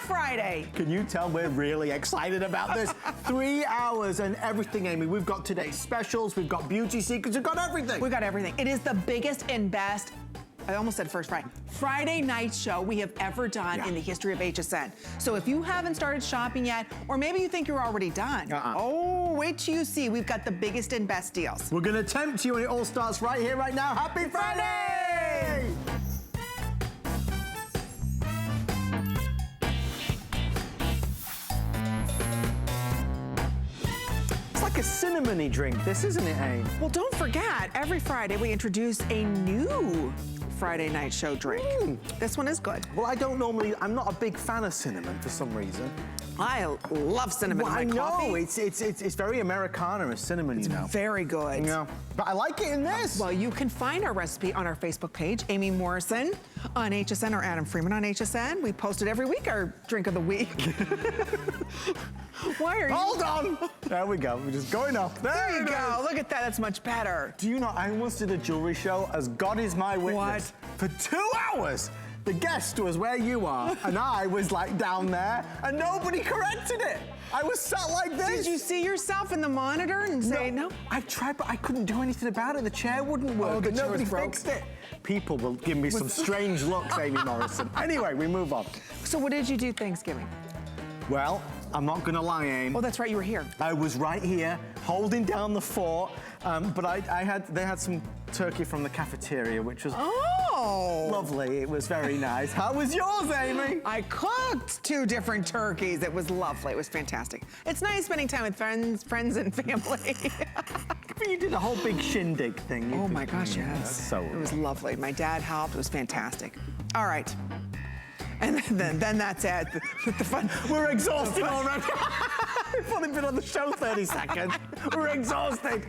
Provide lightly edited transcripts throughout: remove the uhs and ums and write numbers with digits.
Black Friday. Can you tell we're really excited about this? 3 hours and everything, Amy. We've got today's specials, we've got beauty secrets, we've got everything. We've got everything. It is the biggest and best, I almost said first Friday night show we have ever done in the history of HSN. So if you haven't started shopping yet, or maybe you think you're already done, oh, wait till you see. We've got the biggest and best deals. We're gonna tempt you and it all starts right here, right now. Happy Friday! It's like a cinnamon-y drink, this, isn't it, Amy? Well, don't forget, every Friday we introduce a new Friday night show drink. This one is good. Well, I'm not a big fan of cinnamon for some reason. I love cinnamon in my coffee. I know, it's very Americana, cinnamon, you know. Very good. Yeah, but I like it in this. Well, you can find our recipe on our Facebook page, Amy Morrison on HSN or Adam Freeman on HSN. We post it every week, our drink of the week. Why are you? Hold on. There we go. We're just going up. There you go. Look at that. That's much better. Do you know, I once did a jewelry show, as God is my witness. What? For 2 hours. The guest was where you are, and I was like down there, and nobody corrected it. I was sat like this. Did you see yourself in the monitor and say no? I tried, but I couldn't do anything about it. The chair wouldn't work. Oh, the chair nobody broke. fixed it. People will give me some strange looks, Amy Morrison. Anyway, we move on. So what did you do Thanksgiving? Well, I'm not gonna lie, Amy. Oh, that's right, you were here. I was right here, holding down the fort, but they had some turkey from the cafeteria, which was lovely. It was very nice. How was yours, Amy? I cooked 2 different turkeys. It was lovely. It was fantastic. It's nice spending time with friends and family. But you did a whole big shindig thing. Oh my gosh, yes. So it was lovely. My dad helped. It was fantastic. All right. And then that's it. The fun. We're exhausted already. We've only been on the show 30 seconds. We're exhausted.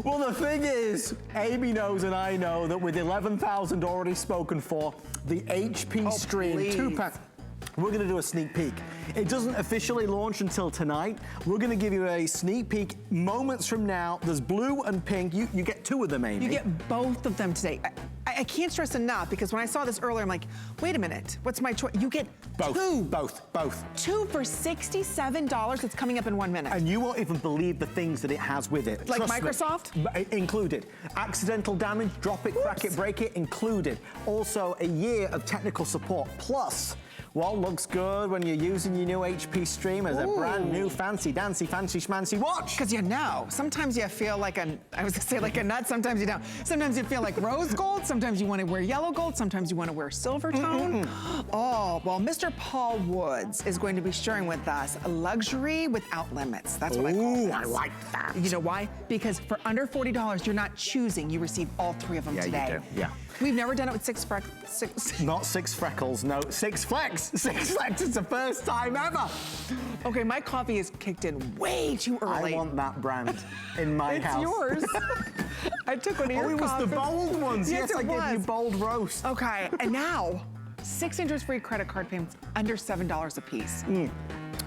Well, the thing is, Amy knows and I know that with 11,000 already spoken for, the HP Stream 2-pack, we're gonna do a sneak peek. It doesn't officially launch until tonight. We're gonna give you a sneak peek moments from now. There's blue and pink. You get 2 of them, Amy. You get both of them today. I can't stress enough, because when I saw this earlier, I'm like, wait a minute, what's my choice? You get both, 2. Both. 2 for $67. It's coming up in 1 minute. And you won't even believe the things that it has with it. Like Trust Microsoft? Me. Included. Accidental damage, drop it, crack it, break it, included. Also, a year of technical support. Plus, what looks good when you're using your new HP Stream as a brand new fancy dancy, fancy schmancy watch? Because you know, sometimes you feel like I was gonna say like a nut, sometimes you don't. Sometimes you feel like rose gold, sometimes you want to wear yellow gold, sometimes you want to wear silver tone. Oh, well, Mr. Paul Woods is going to be sharing with us a luxury without limits. That's what I call this. I like that. You know why? Because for under $40, you're not choosing, you receive all 3 of them today. You do. Yeah. We've never done it with 6 freckles. Not 6 freckles, no, 6 flex. 6 flex, it's the first time ever. Okay, my coffee is kicked in way too early. I want that brand in my house. It's yours. I took one of your coffees. Oh, it was the bold ones. Yes, I gave you bold roast. Okay, and now, 6 interest-free credit card payments under $7 a piece.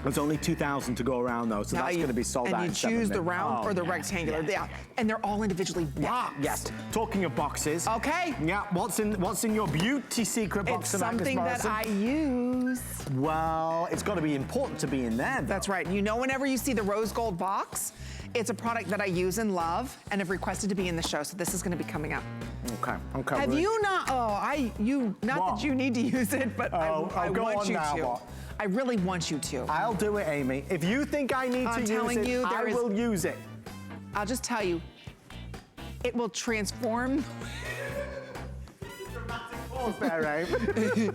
There's only 2,000 to go around though, so that's going to be sold out in 7 minutes. And you choose the round or the rectangular. Yeah. And they're all individually boxed. Yes. Talking of boxes. Okay. Yeah. What's in your beauty secret box? It's something that I use. Well, it's got to be important to be in there, though. That's right. You know, whenever you see the rose gold box, it's a product that I use and love and have requested to be in the show. So this is going to be coming up. Okay. Have you not? Not that you need to use it, but I want you to. What? I really want you to. I'll do it, Amy. If you think I need to use it, I will use it. I'll just tell you, it will transform. Pause there, Amy.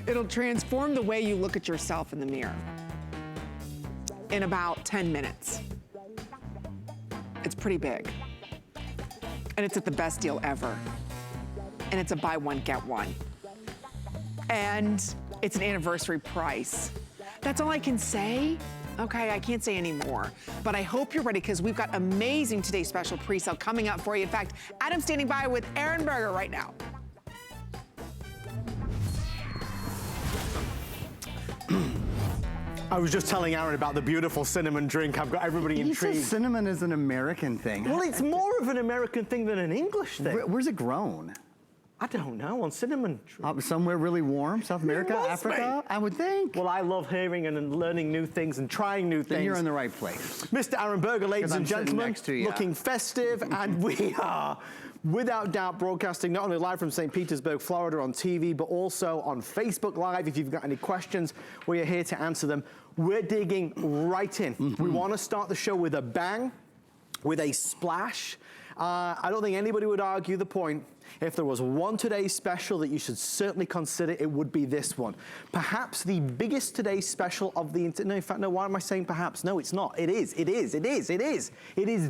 It'll transform the way you look at yourself in the mirror in about 10 minutes. It's pretty big. And it's at the best deal ever. And it's a buy one, get one. And it's an anniversary price. That's all I can say. Okay, I can't say any more. But I hope you're ready, because we've got amazing today's special pre-sale coming up for you. In fact, Adam's standing by with Aaron Berger right now. I was just telling Aaron about the beautiful cinnamon drink. I've got everybody intrigued. He says cinnamon is an American thing. Well, it's more of an American thing than an English thing. Where's it grown? I don't know, on cinnamon. Somewhere really warm, South America, Africa, I would think. Well, I love hearing and learning new things and trying new things. Then you're in the right place. Mr. Aaron Berger, ladies and gentlemen, looking festive, and we are, without doubt, broadcasting not only live from St. Petersburg, Florida on TV, but also on Facebook Live. If you've got any questions, we are here to answer them. We're digging right in. We want to start the show with a bang, with a splash. I don't think anybody would argue the point. If there was one Today Special that you should certainly consider, it would be this one. Perhaps the biggest Today Special of the, no, in fact, no, why am I saying perhaps? No, it's not. It is. It is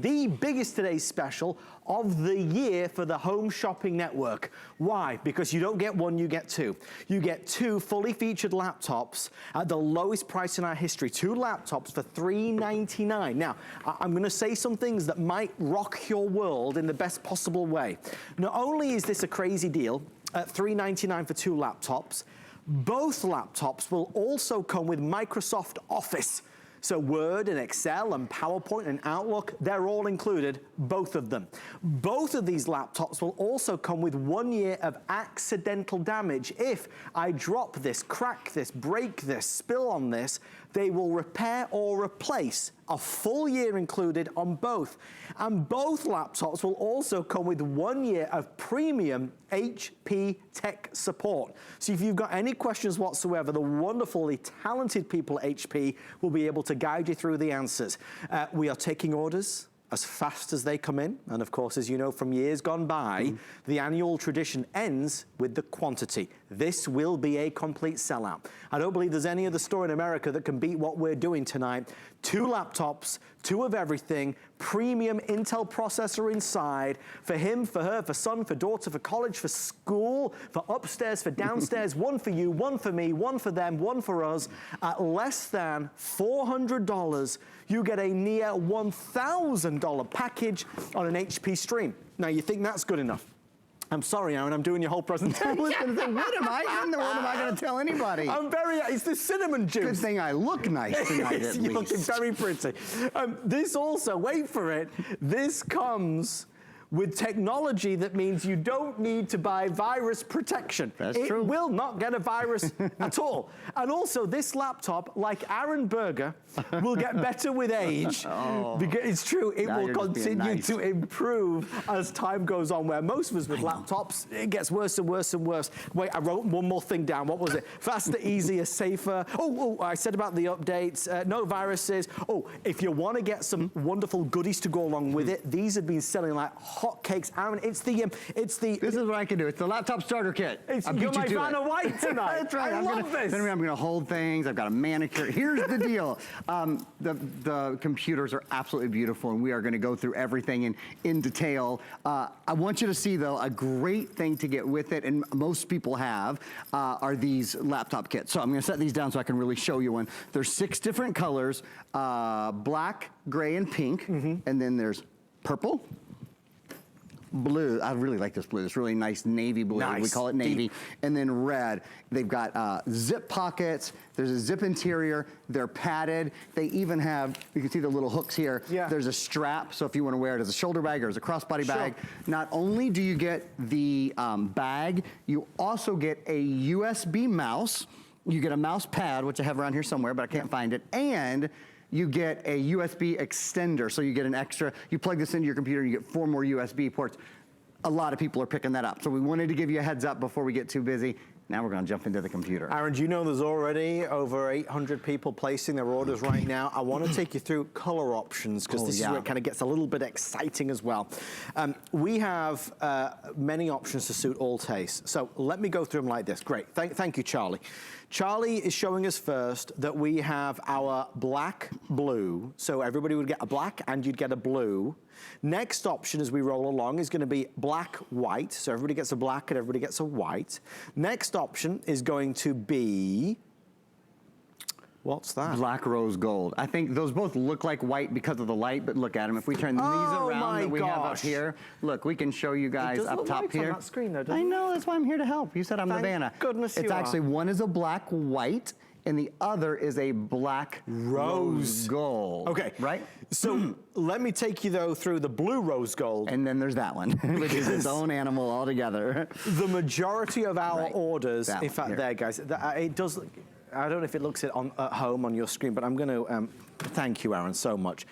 the biggest Today Special of the year for the Home Shopping Network. Why? Because you don't get one, you get two. You get two fully featured laptops at the lowest price in our history. Two laptops for $399. Now, I'm going to say some things that might rock your world in the best possible way. Not only is this a crazy deal at $399 for two laptops, both laptops will also come with Microsoft Office. So Word and Excel and PowerPoint and Outlook, they're all included, both of them. Both of these laptops will also come with 1 year of accidental damage. If I drop this, crack this, break this, spill on this, they will repair or replace, a full year included on both. And both laptops will also come with 1 year of premium HP tech support. So if you've got any questions whatsoever, the wonderfully talented people at HP will be able to guide you through the answers. We are taking orders as fast as they come in. And of course, as you know from years gone by, the annual tradition ends with the quantity. This will be a complete sellout. I don't believe there's any other store in America that can beat what we're doing tonight. Two laptops, two of everything, premium Intel processor inside, for him, for her, for son, for daughter, for college, for school, for upstairs, for downstairs, one for you, one for me, one for them, one for us. At less than $400, you get a near $1,000 package on an HP Stream. Now, you think that's good enough? I'm sorry, Aaron, I'm doing your whole presentation. I was going to say, what am I in the world am I going to tell anybody? It's the cinnamon juice. Good thing I look nice tonight, at You're least. looking very pretty. This also, wait for it, this comes with technology that means you don't need to buy virus protection. That's it true. will not get a virus at all. And also, this laptop, like Aaron Berger, will get better with age. Because it's true, it Now will you're just being continue nice. to improve as time goes on, where most of us with laptops, it gets worse and worse and worse. Wait, I wrote one more thing down. What was it? Faster, easier, safer. I said about the updates. No viruses. If you want to get some wonderful goodies to go along with it, these have been selling like hotcakes. Aaron, it's the... This is what I can do. It's the laptop starter kit. You're my Vanna White tonight. That's right. I love this. I'm going to hold things. I've got a manicure. Here's the deal. The computers are absolutely beautiful, and we are going to go through everything in detail. I want you to see, though, a great thing to get with it, and most people have, are these laptop kits. So I'm going to set these down so I can really show you one. There's 6 different colors, black, gray, and pink, and then there's purple, blue. I really like this blue. It's really nice navy blue. Nice. We call it navy. And then red. They've got zip pockets. There's a zip interior. They're padded. They even have, you can see the little hooks here. Yeah. There's a strap, so if you want to wear it as a shoulder bag or as a crossbody bag. Not only do you get the bag, you also get a USB mouse. You get a mouse pad, which I have around here somewhere, but I can't find it. And you get a USB extender, so you get an extra, you plug this into your computer and you get 4 more USB ports. A lot of people are picking that up. So we wanted to give you a heads up before we get too busy. Now we're going to jump into the computer. Aaron, do you know there's already over 800 people placing their orders right now? I want to take you through color options, because this is where it kind of gets a little bit exciting as well. We have many options to suit all tastes. So let me go through them like this. Great. Thank you, Charlie. Charlie is showing us first that we have our black blue. So everybody would get a black and you'd get a blue. Next option as we roll along is going to be black white. So everybody gets a black and everybody gets a white. Next option is going to be, what's that? Black rose gold. I think those both look like white because of the light, but look at them. If we turn these around that we have up here, look, we can show you guys up top here. On that screen, though, doesn't I know, that's why I'm here to help. You said I'm the Vanna. Goodness, it's you actually, are. one is a black white, and the other is a black rose gold. Okay. Right? So let me take you though through the blue rose gold. And then there's that one, which is its own animal altogether. The majority of our Right. orders, That in one fact, here. there, guys, it does. I don't know if it looks it on at home on your screen, but I'm going to thank you, Aaron, so much.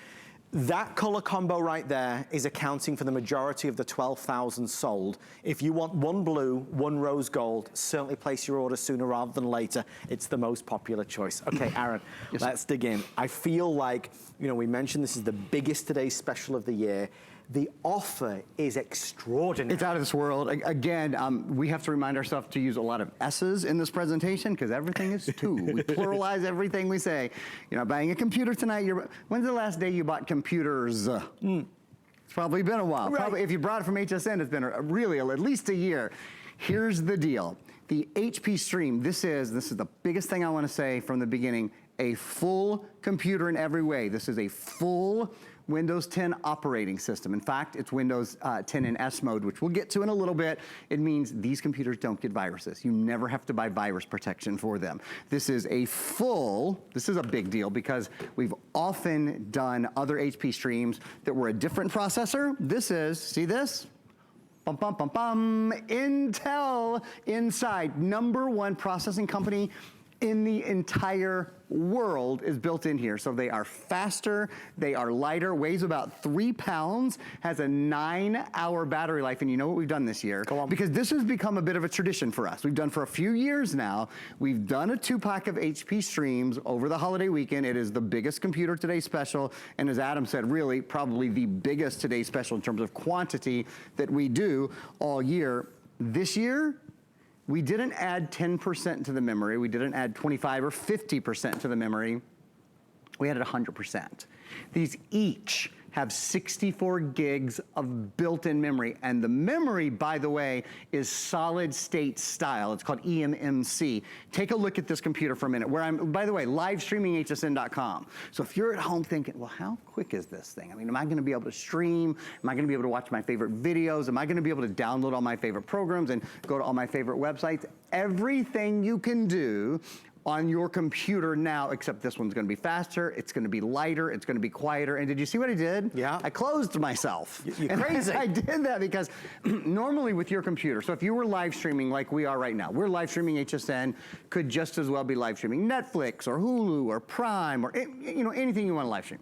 That color combo right there is accounting for the majority of the 12,000 sold. If you want one blue, one rose gold, certainly place your order sooner rather than later. It's the most popular choice. Okay, Aaron, let's dig in. I feel like, you know, we mentioned this is the biggest today's special of the year. The offer is extraordinary. It's out of this world. Again, we have to remind ourselves to use a lot of S's in this presentation because everything is two. We pluralize everything we say. You're not buying a computer tonight. When's the last day you bought computers? It's probably been a while. Right. Probably, if you brought it from HSN, it's been really at least a year. Here's the deal. The HP Stream, this is the biggest thing I want to say from the beginning, a full computer in every way. This is a full Windows 10 operating system. In fact, it's Windows 10 in S mode, which we'll get to in a little bit. It means these computers don't get viruses. You never have to buy virus protection for them. This is a big deal because we've often done other HP Streams that were a different processor. This is, see this? Bum, bum, bum, bum. Intel inside. #1 processing company in the entire world is built in here. So they are faster, they are lighter, weighs about 3 pounds, has a 9-hour battery life. And you know what we've done this year? Go on. Because this has become a bit of a tradition for us. We've done for a few years now. We've done a 2-pack of HP Streams over the holiday weekend. It is the biggest computer today special. And as Adam said, really probably the biggest today special in terms of quantity that we do all year. This year, we didn't add 10% to the memory. We didn't add 25 or 50% to the memory. We added 100%. These each have 64 gigs of built-in memory. And the memory, by the way, is solid state style. It's called eMMC. Take a look at this computer for a minute, where I'm, by the way, live streaming hsn.com. So if you're at home thinking, well, how quick is this thing? I mean, am I gonna be able to stream? Am I gonna be able to watch my favorite videos? Am I gonna be able to download all my favorite programs and go to all my favorite websites? Everything you can do on your computer now, except this one's gonna be faster, it's gonna be lighter, it's gonna be quieter. And did you see what I did? Yeah. I closed myself. You're crazy. I did that because normally with your computer, so if you were live streaming like we are right now, we're live streaming HSN, could just as well be live streaming Netflix or Hulu or Prime or anything you wanna live stream.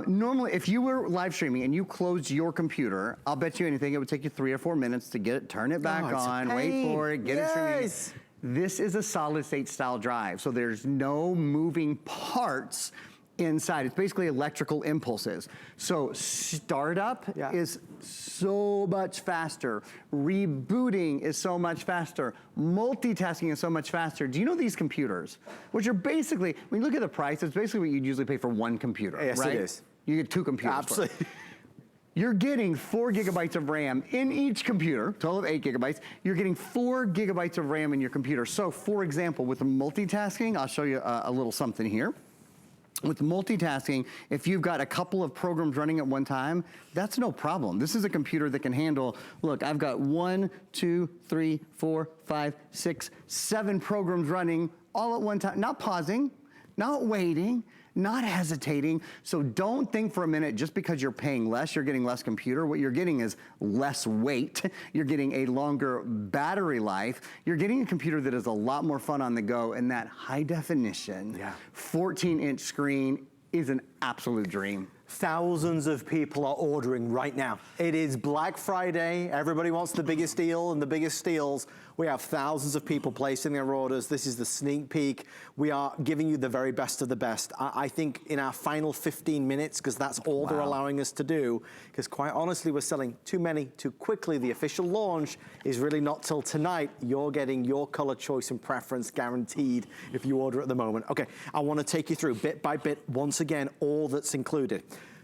Normally, if you were live streaming and you closed your computer, I'll bet you anything, it would take you 3 or 4 minutes to get it, turn it back it's a on, pain. wait for it, get it streaming. Yes. This is a solid state style drive, so there's no moving parts inside. It's basically electrical impulses. So startup is so much faster. Rebooting is so much faster. Multitasking is so much faster. Do you know these computers, which are basically, when you look at the price, it's basically what you'd usually pay for one computer, Yes, right? it is. You get 2 computers. Absolutely. You're getting 4 gigabytes of RAM in each computer, total of 8 gigabytes. You're getting 4 gigabytes of RAM in your computer. So for example, with multitasking, I'll show you a little something here. With multitasking, if you've got a couple of programs running at one time, that's no problem. This is a computer that can handle, look, I've got 1, 2, 3, 4, 5, 6, 7 programs running all at one time, not pausing, not waiting, not hesitating. So don't think for a minute, just because you're paying less, you're getting less computer. What you're getting is less weight. You're getting a longer battery life. You're getting a computer that is a lot more fun on the go, and that high definition, 14-inch screen is an absolute dream. Thousands of people are ordering right now. It is Black Friday. Everybody wants the biggest deal and the biggest steals. We have thousands of people placing their orders. This is the sneak peek. We are giving you the very best of the best. I think in our final 15 minutes, because that's all they're allowing us to do, because quite honestly, we're selling too many too quickly. The official launch is really not till tonight. You're getting your color choice and preference guaranteed if you order at the moment. Okay, I want to take you through bit by bit, once again, all that's included.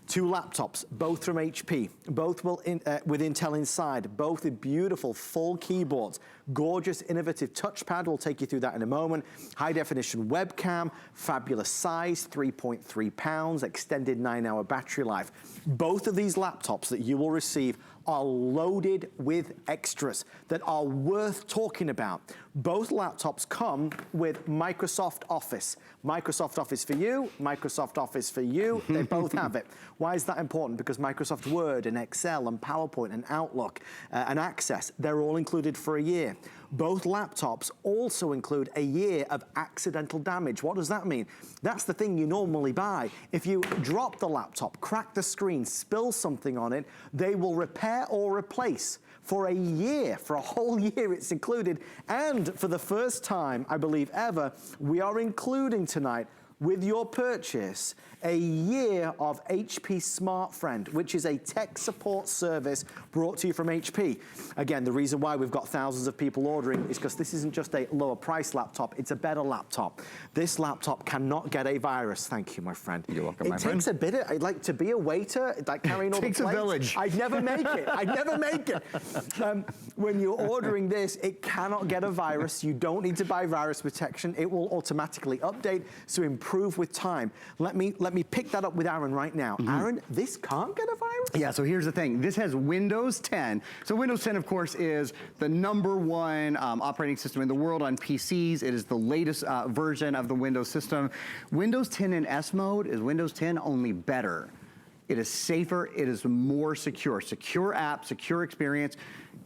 2 laptops, both from HP, both with Intel inside, both with beautiful full keyboards, gorgeous innovative touchpad, we'll take you through that in a moment, high definition webcam, fabulous size, 3.3 pounds, extended 9-hour battery life. Both of these laptops that you will receive are loaded with extras that are worth talking about. Both laptops come with Microsoft Office. Microsoft Office for you, Microsoft Office for you, they both have it. Why is that important? Because Microsoft Word and Excel and PowerPoint and Outlook and Access, they're all included for a year. Both laptops also include a year of accidental damage. What does that mean? That's the thing you normally buy. If you drop the laptop, crack the screen, spill something on it, they will repair or replace for a year, for a whole year it's included. And for the first time, I believe ever, we are including tonight with your purchase a year of HP Smart Friend, which is a tech support service brought to you from HP. Again, the reason why we've got thousands of people ordering is because this isn't just a lower price laptop, it's a better laptop. This laptop cannot get a virus. Thank you, my friend. You're welcome, my friend. It takes a bit of, like to be a waiter, like carrying all the plates. Takes a village. I'd never make it, I'd never make it. When you're ordering this, it cannot get a virus. You don't need to buy virus protection. It will automatically update, so improve with time. Let me pick that up with Aaron right now. Aaron, this can't get a virus? Yeah, so here's the thing. This has Windows 10. So Windows 10, of course, is the #1 operating system in the world on PCs. It is the latest version of the Windows system. Windows 10 in S mode is Windows 10, only better. It is safer, it is more secure. Secure app, secure experience.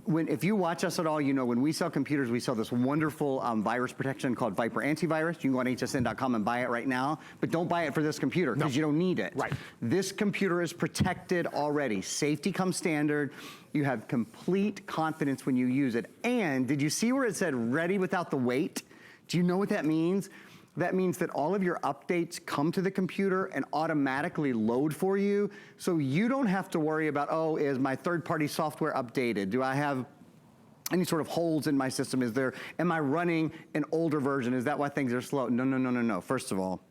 If you watch us at all, you know when we sell computers, we sell this wonderful virus protection called Viper Antivirus. You can go on hsn.com and buy it right now, but don't buy it for this computer because you don't need it. Right. This computer is protected already. Safety comes standard. You have complete confidence when you use it. And did you see where it said ready without the wait? Do you know what that means? That means that all of your updates come to the computer and automatically load for you, so you don't have to worry about, oh, is my third-party software updated? Do I have any sort of holes in my system? Am I running an older version? Is that why things are slow? No. First of all,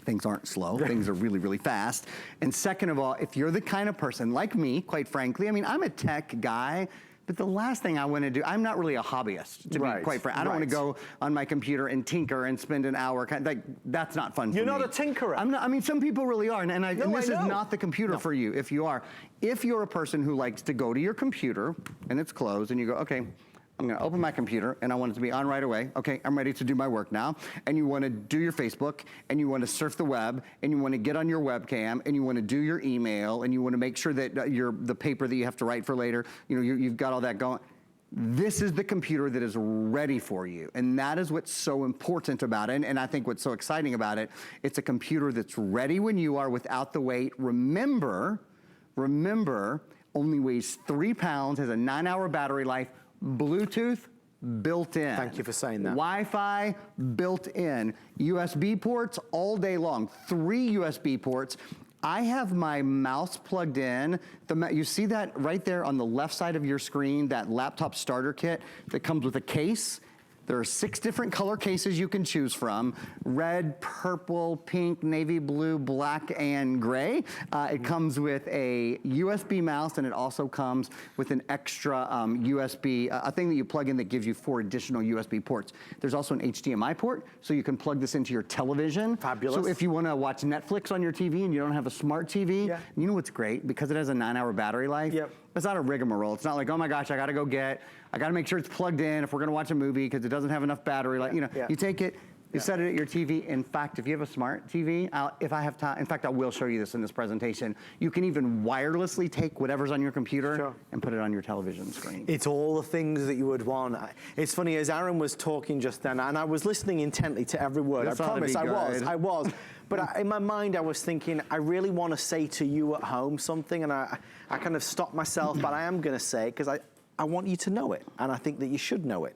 things aren't slow. Things are really, really fast. And second of all, if you're the kind of person like me, quite frankly, I mean, I'm a tech guy, but the last thing I want to do, I'm not really a hobbyist, to be quite frank. I don't want to go on my computer and tinker and spend an hour. That's not fun for me. You're not a tinkerer. I'm not. I mean, some people really are, and this is not the computer for you if you are. If you're a person who likes to go to your computer and it's closed and you go, okay, I'm going to open my computer and I want it to be on right away. Okay, I'm ready to do my work now. And you want to do your Facebook and you want to surf the web and you want to get on your webcam and you want to do your email and you want to make sure that the paper that you have to write for later, you've got all that going. This is the computer that is ready for you. And that is what's so important about it. And I think what's so exciting about it, it's a computer that's ready when you are without the wait. Remember, only weighs 3 pounds, has a 9-hour battery life, Bluetooth built in. Thank you for saying that. Wi-Fi built in. USB ports all day long. 3 USB ports. I have my mouse plugged in. You see that right there on the left side of your screen, that laptop starter kit that comes with a case? There are 6 different color cases you can choose from: red, purple, pink, navy blue, black, and gray. It comes with a USB mouse, and it also comes with an extra USB, a thing that you plug in that gives you 4 additional USB ports. There's also an HDMI port, so you can plug this into your television. Fabulous. So if you want to watch Netflix on your TV and you don't have a smart TV, you know what's great? Because it has a 9-hour battery life. It's not a rigmarole. It's not like, oh my gosh, I got to make sure it's plugged in if we're going to watch a movie because it doesn't have enough battery. You take it, you set it at your TV. In fact, if you have a smart TV, if I have time, in fact, I will show you this in this presentation. You can even wirelessly take whatever's on your computer and put it on your television screen. It's all the things that you would want. It's funny, as Aaron was talking just then, and I was listening intently to every word. I promise I was. But in my mind, I was thinking, I really want to say to you at home something, and I kind of stopped myself, but I am going to say it because I want you to know it, and I think that you should know it.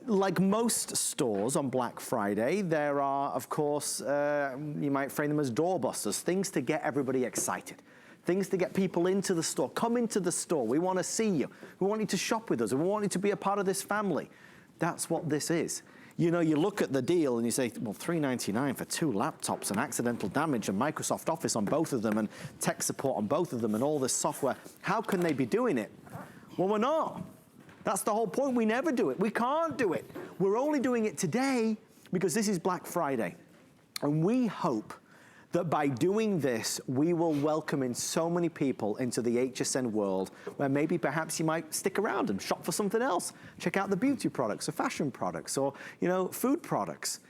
Like most stores on Black Friday, there are, of course, you might frame them as doorbusters, things to get everybody excited. Things to get people into the store. Come into the store. We want to see you. We want you to shop with us. We want you to be a part of this family. That's what this is. You look at the deal and you say, well, $399 for 2 laptops and accidental damage and Microsoft Office on both of them and tech support on both of them and all this software. How can they be doing it? Well, we're not. That's the whole point. We never do it. We can't do it. We're only doing it today because this is Black Friday. And we hope that by doing this, we will welcome in so many people into the HSN world where maybe perhaps you might stick around and shop for something else. Check out the beauty products or fashion products or, you know, food products.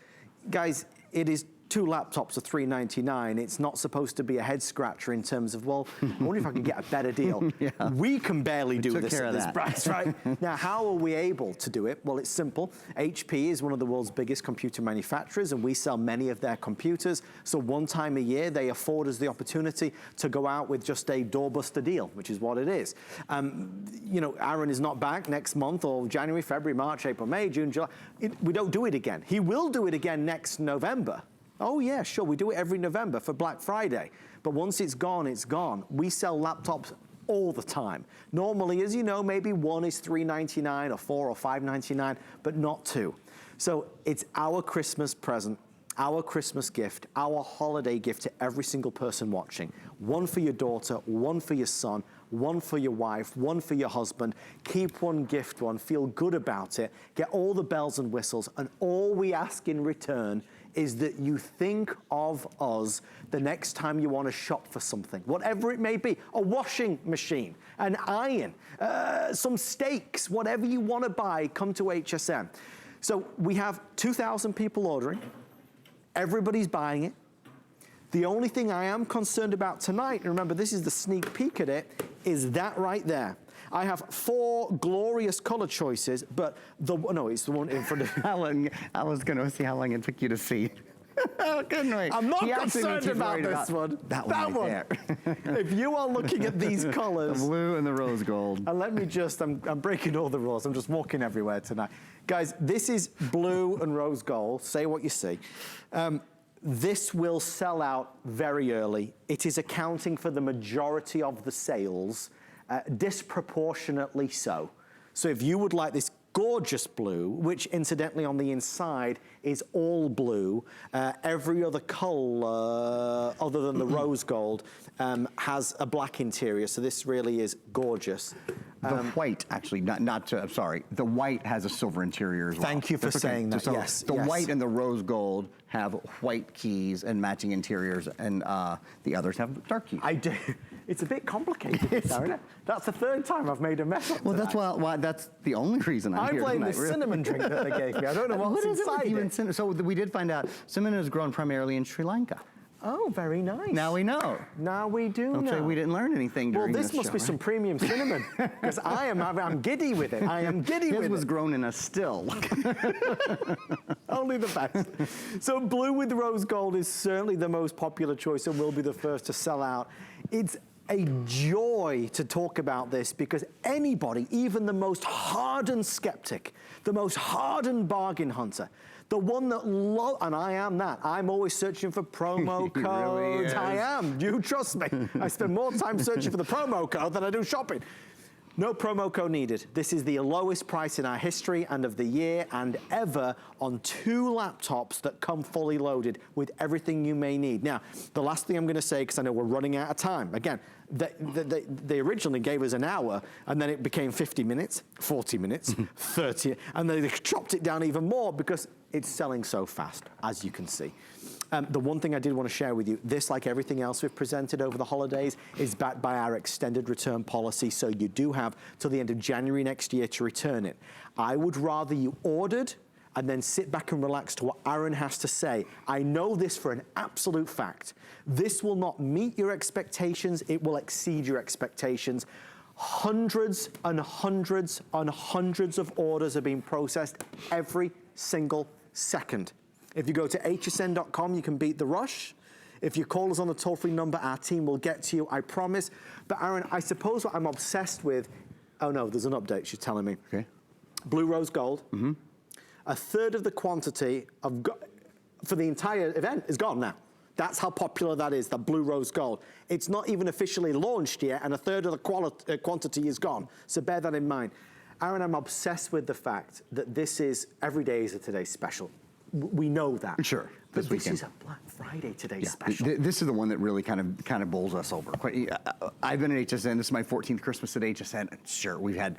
Guys, it is 2 laptops are $399. It's not supposed to be a head scratcher in terms of, well, I wonder if I can get a better deal. Yeah. We can barely do this at this price, right? Now, how are we able to do it? Well, it's simple. HP is one of the world's biggest computer manufacturers, and we sell many of their computers. So one time a year, they afford us the opportunity to go out with just a doorbuster deal, which is what it is. You know, Aaron is not back next month or January, February, March, April, May, June, July. We don't do it again. He will do it again next November. Oh yeah, sure, we do it every November for Black Friday. But once it's gone, it's gone. We sell laptops all the time. Normally, as you know, maybe one is $399 or $4 or $599, but not 2. So it's our Christmas present, our Christmas gift, our holiday gift to every single person watching. One for your daughter, one for your son, one for your wife, one for your husband. Keep one, gift one, feel good about it, get all the bells and whistles, and all we ask in return is that you think of us the next time you want to shop for something, whatever it may be, a washing machine, an iron, some steaks, whatever you want to buy, come to HSN. So we have 2,000 people ordering. Everybody's buying it. The only thing I am concerned about tonight, and remember this is the sneak peek at it, is that right there. I have 4 glorious color choices, but no, it's the one in front of how long, I was going to see how long it took you to see. Couldn't wait. I'm not concerned about this one. That one right there. If you are looking at these colors. The blue and the rose gold. And let me just, I'm breaking all the rules. I'm just walking everywhere tonight. Guys, this is blue and rose gold. Say what you see. This will sell out very early. It is accounting for the majority of the sales. Disproportionately so. So if you would like this gorgeous blue, which incidentally on the inside is all blue, every other color other than the rose gold has a black interior, so this really is gorgeous. The white, actually, I'm sorry, the white has a silver interior as well. Thank you for saying that, so yes. The white and the rose gold have white keys and matching interiors, and the others have dark keys. I do. It's a bit complicated, isn't it? That's the 3rd time I've made a mess up Well, tonight. that's why that's the only reason I'm here I blame tonight, the cinnamon drink that they gave me. I don't know what's inside it. So we did find out cinnamon is grown primarily in Sri Lanka. Oh, very nice. Now we know. Now we do Don't know. say we didn't learn anything during this this must show, be right? some premium cinnamon, because I'm giddy with it. I am giddy with it. His was grown in a still. Only the best. So blue with rose gold is certainly the most popular choice and will be the first to sell out. It's a joy to talk about this because anybody, even the most hardened skeptic, the most hardened bargain hunter, the one that and I am that. I'm always searching for promo codes. Really I am. You trust me. I spend more time searching for the promo code than I do shopping. No promo code needed. This is the lowest price in our history and of the year and ever on 2 laptops that come fully loaded with everything you may need. Now, the last thing I'm going to say, because I know we're running out of time. Again, they originally gave us an hour, and then it became 50 minutes, 40 minutes, 30, and then they chopped it down even more because it's selling so fast, as you can see. The one thing I did want to share with you, this, like everything else we've presented over the holidays, is backed by our extended return policy, so you do have till the end of January next year to return it. I would rather you ordered and then sit back and relax to what Aaron has to say. I know this for an absolute fact. This will not meet your expectations, it will exceed your expectations. Hundreds and hundreds and hundreds of orders are being processed every single second. If you go to hsn.com, you can beat the rush. If you call us on the toll-free number, our team will get to you, I promise. But Aaron, I suppose what I'm obsessed with, oh no, there's an update, she's telling me. Okay. Blue rose gold. Mm-hmm. 1/3 of the quantity for the entire event is gone now. That's how popular that is, the blue rose gold. It's not even officially launched yet, and 1/3 of the quantity is gone. So bear that in mind. Aaron, I'm obsessed with the fact that this is, every day is a Today Special. We know that. Sure. But this is a Black Friday Today Special. This is the one that really kind of bowls us over. I've been at HSN. This is my 14th Christmas at HSN. Sure, we've had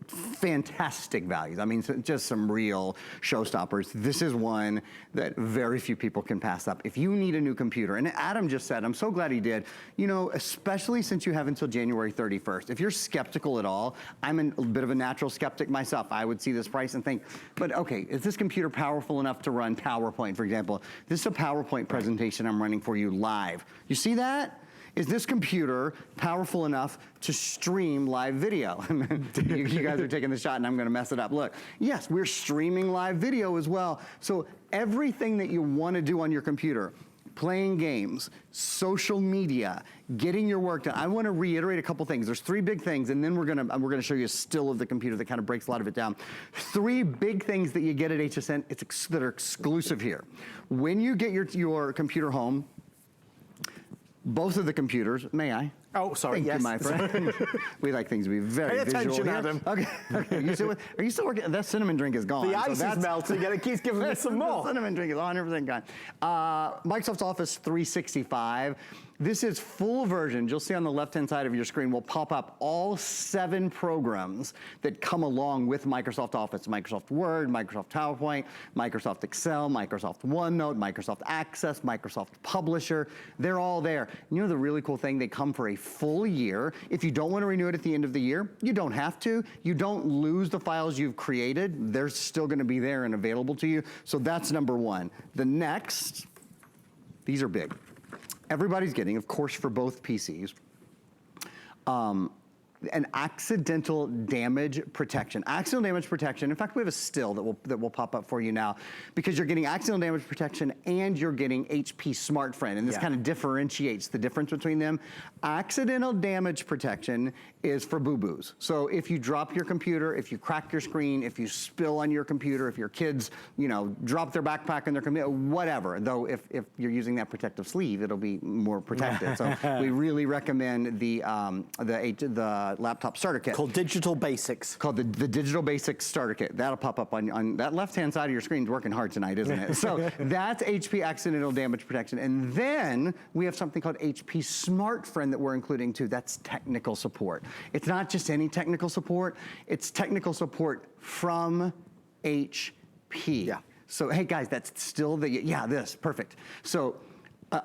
fantastic values. I mean, just some real showstoppers. This is one that very few people can pass up. If you need a new computer, and Adam just said, I'm so glad he did, you know, especially since you have until January 31st. If you're skeptical at all, I'm a bit of a natural skeptic myself. I would see this price and think, but okay, is this computer powerful enough to run PowerPoint, for example? This is a PowerPoint presentation I'm running for you live. You see that? Is this computer powerful enough to stream live video? You guys are taking the shot and I'm gonna mess it up. Look, yes, we're streaming live video as well. So everything that you wanna do on your computer, playing games, social media, getting your work done. I wanna reiterate a couple things. There's 3 big things, and then we're gonna show you a still of the computer that kind of breaks a lot of it down. 3 big things that you get at HSN that are exclusive here. When you get your computer home, both of the computers, may I? Oh, sorry, Thank you, my friend. We like things to be very Pay visual attention, here. Adam. Okay. Are you still working? That cinnamon drink is gone. The ice is melting and it keeps giving me some more. The cinnamon drink is 100% gone. Microsoft Office 365. This is full version. You'll see on the left-hand side of your screen will pop up all 7 programs that come along with Microsoft Office. Microsoft Word, Microsoft PowerPoint, Microsoft Excel, Microsoft OneNote, Microsoft Access, Microsoft Publisher. They're all there. You know the really cool thing? They come for a full year. If you don't want to renew it at the end of the year, you don't have to. You don't lose the files you've created. They're still going to be there and available to you. So that's number 1. The next, these are big. Everybody's getting, of course, for both PCs, an accidental damage protection. Accidental damage protection, in fact, we have a still that will pop up for you now, because you're getting accidental damage protection and you're getting HP SmartFriend, and this kind of differentiates the difference between them. Accidental damage protection is for boo-boos. So if you drop your computer, if you crack your screen, if you spill on your computer, if your kids, you know, drop their backpack on their computer, whatever. Though if you're using that protective sleeve, it'll be more protected. So we really recommend the laptop starter kit. Called Digital Basics. Called the Digital Basics starter kit. That'll pop up on that left-hand side of your screen. Is working hard tonight, isn't it? So that's HP accidental damage protection. And then we have something called HP SmartFriend that we're including too. That's technical support. It's not just any technical support. It's technical support from HP. Yeah. So, hey guys, that's still this, perfect. So,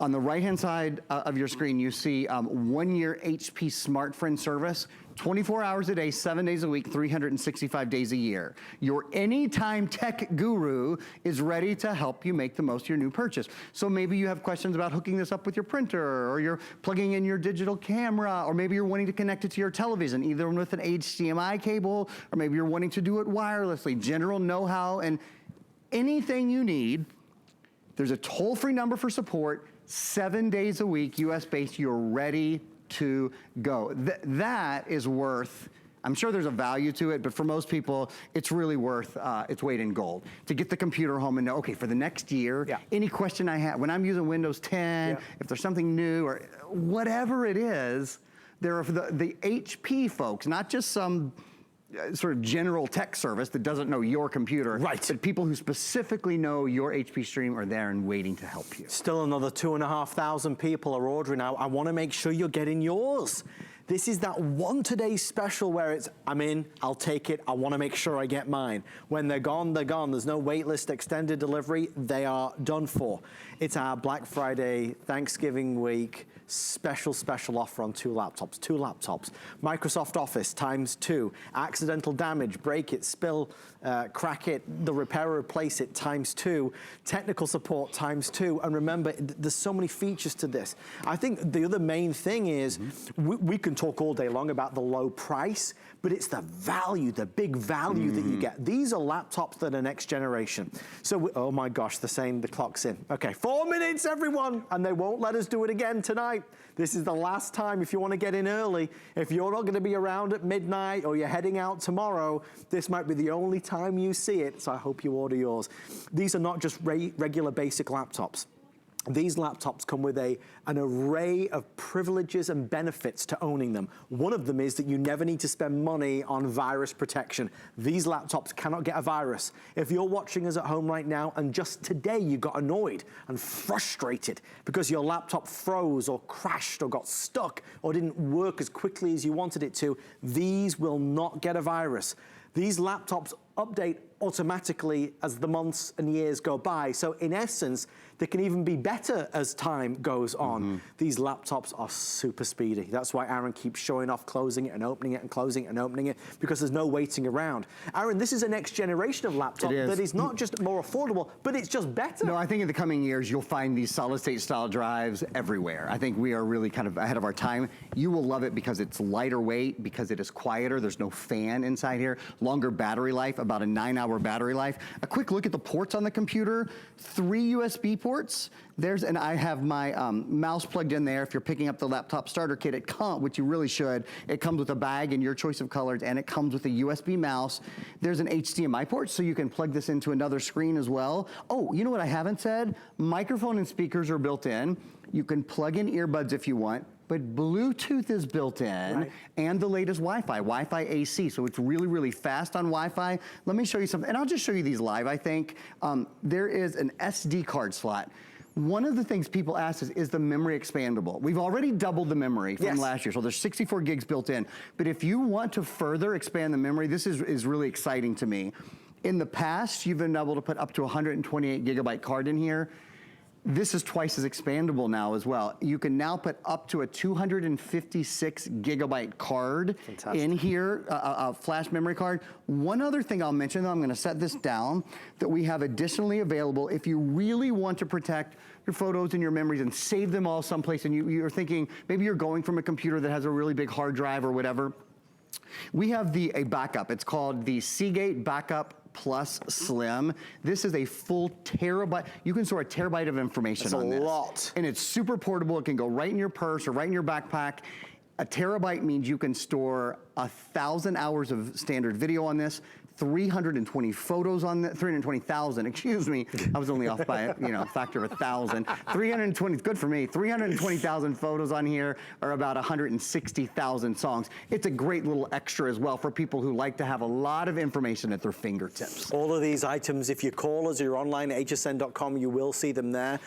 on the right-hand side of your screen, you see 1-year HP SmartFriend service, 24 hours a day, 7 days a week, 365 days a year. Your anytime tech guru is ready to help you make the most of your new purchase. So maybe you have questions about hooking this up with your printer, or you're plugging in your digital camera, or maybe you're wanting to connect it to your television, either with an HDMI cable, or maybe you're wanting to do it wirelessly. General know-how and anything you need. There's a toll-free number for support, 7 days a week, US-based, you're ready to go. That is worth, I'm sure there's a value to it, but for most people, it's really worth its weight in gold. To get the computer home and know, okay, for the next year, any question I have, when I'm using Windows 10, if there's something new or whatever it is, there are the HP folks, not just some sort of general tech service that doesn't know your computer. Right. But people who specifically know your HP stream are there and waiting to help you. Still another 2,500 people are ordering now. I want to make sure you're getting yours. This is that one today special where it's, I'm in, I'll take it, I want to make sure I get mine. When they're gone, they're gone. There's no wait list, extended delivery, they are done for. It's our Black Friday, Thanksgiving week, special offer on 2 laptops. Microsoft Office ×2, accidental damage, break it, spill, crack it, the repair or replace it ×2, technical support ×2, and remember, there's so many features to this. I think the other main thing is, we can talk all day long about the low price, but it's the value, the big value that you get. These are laptops that are next generation. So, oh my gosh, they're saying the clock's in. Okay, 4 minutes, everyone, and they won't let us do it again tonight. This is the last time if you want to get in early. If you're not going to be around at midnight or you're heading out tomorrow, this might be the only time you see it, so I hope you order yours. These are not just regular basic laptops. These laptops come with an array of privileges and benefits to owning them. One of them is that you never need to spend money on virus protection. These laptops cannot get a virus. If you're watching us at home right now and just today you got annoyed and frustrated because your laptop froze or crashed or got stuck or didn't work as quickly as you wanted it to, these will not get a virus. These laptops update automatically as the months and years go by. So in essence, they can even be better as time goes on. These laptops are super speedy. That's why Aaron keeps showing off, closing it and opening it and closing it and opening it, because there's no waiting around. Aaron, this is a next generation of laptop that is not just more affordable, but it's just better. No, I think in the coming years, you'll find these solid state style drives everywhere. I think we are really kind of ahead of our time. You will love it because it's lighter weight, because it is quieter. There's no fan inside here. Longer battery life, about a 9-hour battery life. A quick look at the ports on the computer. 3 USB ports. And I have my mouse plugged in there. If you're picking up the laptop starter kit, which you really should, it comes with a bag and your choice of colors, and it comes with a USB mouse. There's an HDMI port, so you can plug this into another screen as well. Oh, you know what I haven't said? Microphone and speakers are built in. You can plug in earbuds if you want, but Bluetooth is built in, and the latest Wi-Fi AC, so it's really, really fast on Wi-Fi. Let me show you something, and I'll just show you these live, I think. There is an SD card slot. One of the things people ask is the memory expandable? We've already doubled the memory from last year, so there's 64 gigs built in. But if you want to further expand the memory, this is really exciting to me. In the past, you've been able to put up to 128 gigabyte card in here. This is twice as expandable now as well. You can now put up to a 256 gigabyte card in here, a flash memory card. One other thing I'll mention, though, I'm gonna set this down, that we have additionally available if you really want to protect your photos and your memories and save them all someplace, and you're thinking, maybe you're going from a computer that has a really big hard drive or whatever. We have a backup. It's called the Seagate Backup Plus Slim. This is a full terabyte. You can store a terabyte of information on this. That's a lot. And it's super portable. It can go right in your purse or right in your backpack. A terabyte means you can store 1,000 hours of standard video on this, 320 photos on that, 320,000, excuse me. I was only off by a factor of 1,000. 320, good for me. 320,000 photos on here are about 160,000 songs. It's a great little extra as well for people who like to have a lot of information at their fingertips. All of these items, if you call us or you're online at hsn.com, you will see them there.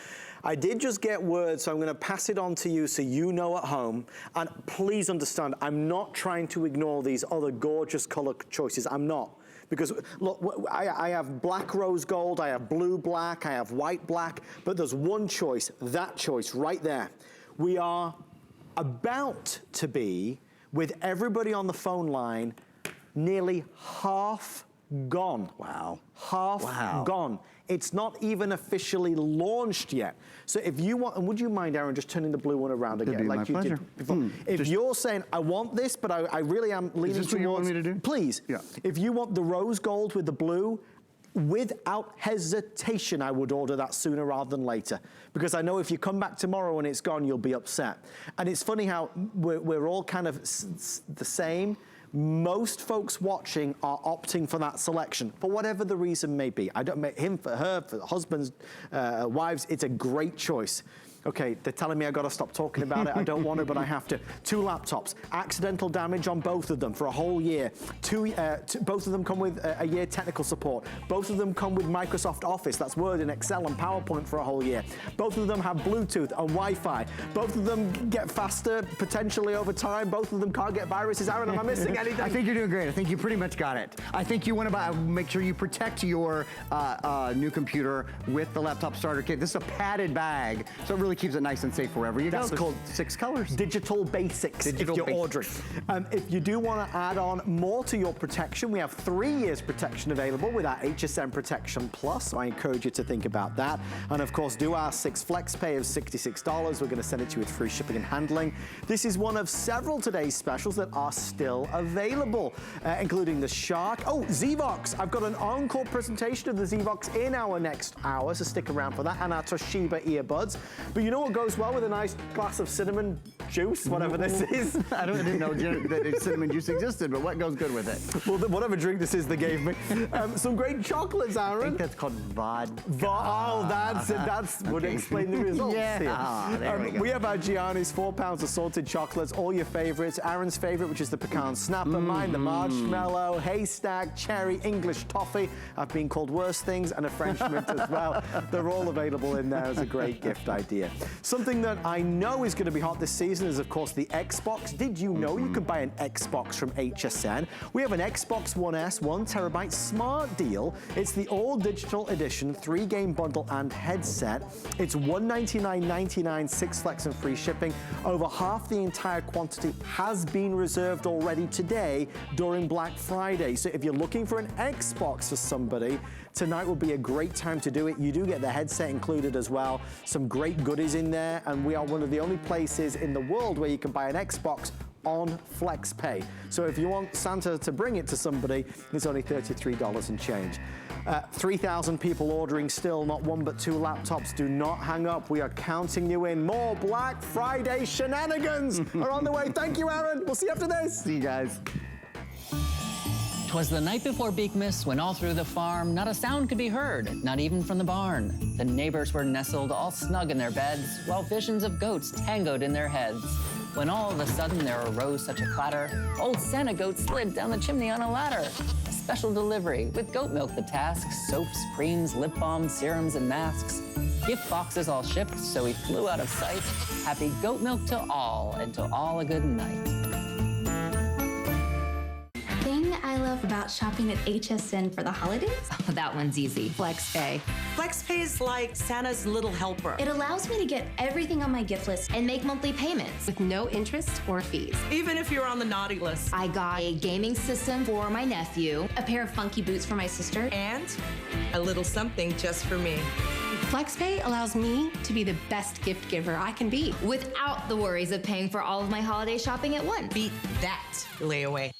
I did just get word, so I'm going to pass it on to you so you know at home. And please understand, I'm not trying to ignore these other gorgeous color choices. I'm not. Because look, I have black rose gold, I have blue black, I have white black, but there's one choice, that choice right there. We are about to be, with everybody on the phone line, nearly half gone. Wow. Half gone. It's not even officially launched yet. So if you want, and would you mind, Aaron, just turning the blue one around again, like you did before? If you're saying, I want this, but I really am leaning towards... Is this what you want me to do? Please. Yeah. If you want the rose gold with the blue, without hesitation, I would order that sooner rather than later. Because I know if you come back tomorrow and it's gone, you'll be upset. And it's funny how we're all kind of the same. Most folks watching are opting for that selection for whatever the reason may be. I don't make him for her, for husbands, wives. It's a great choice. Okay, they're telling me I gotta stop talking about it. I don't want to, but I have to. 2 laptops, accidental damage on both of them for a whole year. Both of them come with a year technical support. Both of them come with Microsoft Office, that's Word and Excel and PowerPoint for a whole year. Both of them have Bluetooth and Wi-Fi. Both of them get faster, potentially over time. Both of them can't get viruses. Aaron, am I missing anything? I think you're doing great. I think you pretty much got it. I think you want to make sure you protect your new computer with the laptop starter kit. This is a padded bag, so it really keeps it nice and safe wherever you go. That's called 6 colors. Digital basics, if you're ordering. If you do want to add on more to your protection, we have 3 years protection available with our HSN Protection Plus, so I encourage you to think about that. And of course, do our 6 flex pay of $66. We're going to send it to you with free shipping and handling. This is one of several today's specials that are still available, including the Shark. Oh, Zvox. I've got an encore presentation of the Zvox in our next hour, so stick around for that, and our Toshiba earbuds. But you know what goes well with a nice glass of cinnamon juice, whatever this is? I didn't know that cinnamon juice existed, but what goes good with it? Well, whatever drink this is they gave me. Some great chocolates, Aaron. I think that's called vodka. Oh, that's it. That would explain the results here. There we go. We have our Gianni's 4 pounds of salted chocolates, all your favorites. Aaron's favorite, which is the pecan snapper, mine, the marshmallow, haystack, cherry, English toffee. I've been called worse things, and a French mint as well. They're all available in there as a great gift idea. it. Something that I know is going to be hot this season is, of course, the Xbox. Did you know you could buy an Xbox from HSN? We have an Xbox One S One Terabyte smart deal. It's the all-digital edition, 3-game bundle and headset. It's $199.99, 6 flex and free shipping. Over half the entire quantity has been reserved already today during Black Friday. So if you're looking for an Xbox for somebody, tonight will be a great time to do it. You do get the headset included as well. Some great goodies in there, and we are one of the only places in the world where you can buy an Xbox on FlexPay. So if you want Santa to bring it to somebody, it's only $33 and change. 3,000 people ordering still, not 1 but 2 laptops. Do not hang up. We are counting you in. More Black Friday shenanigans are on the way. Thank you, Aaron. We'll see you after this. See you guys. 'Twas the night before Beakmas, when all through the farm not a sound could be heard, not even from the barn. The neighbors were nestled all snug in their beds, while visions of goats tangoed in their heads. When all of a sudden there arose such a clatter, old Santa Goat slid down the chimney on a ladder. A special delivery, with goat milk the task, soaps, creams, lip balms, serums, and masks. Gift boxes all shipped, so he flew out of sight. Happy goat milk to all, and to all a good night. Thing I love about shopping at HSN for the holidays? Oh, that one's easy. FlexPay. FlexPay is like Santa's little helper. It allows me to get everything on my gift list and make monthly payments With no interest or fees. Even if you're on the naughty list. I got a gaming system for my nephew, a pair of funky boots for my sister, And a little something just for me. FlexPay allows me to be the best gift giver I can be. without the worries of paying for all of my holiday shopping at once. Beat that layaway.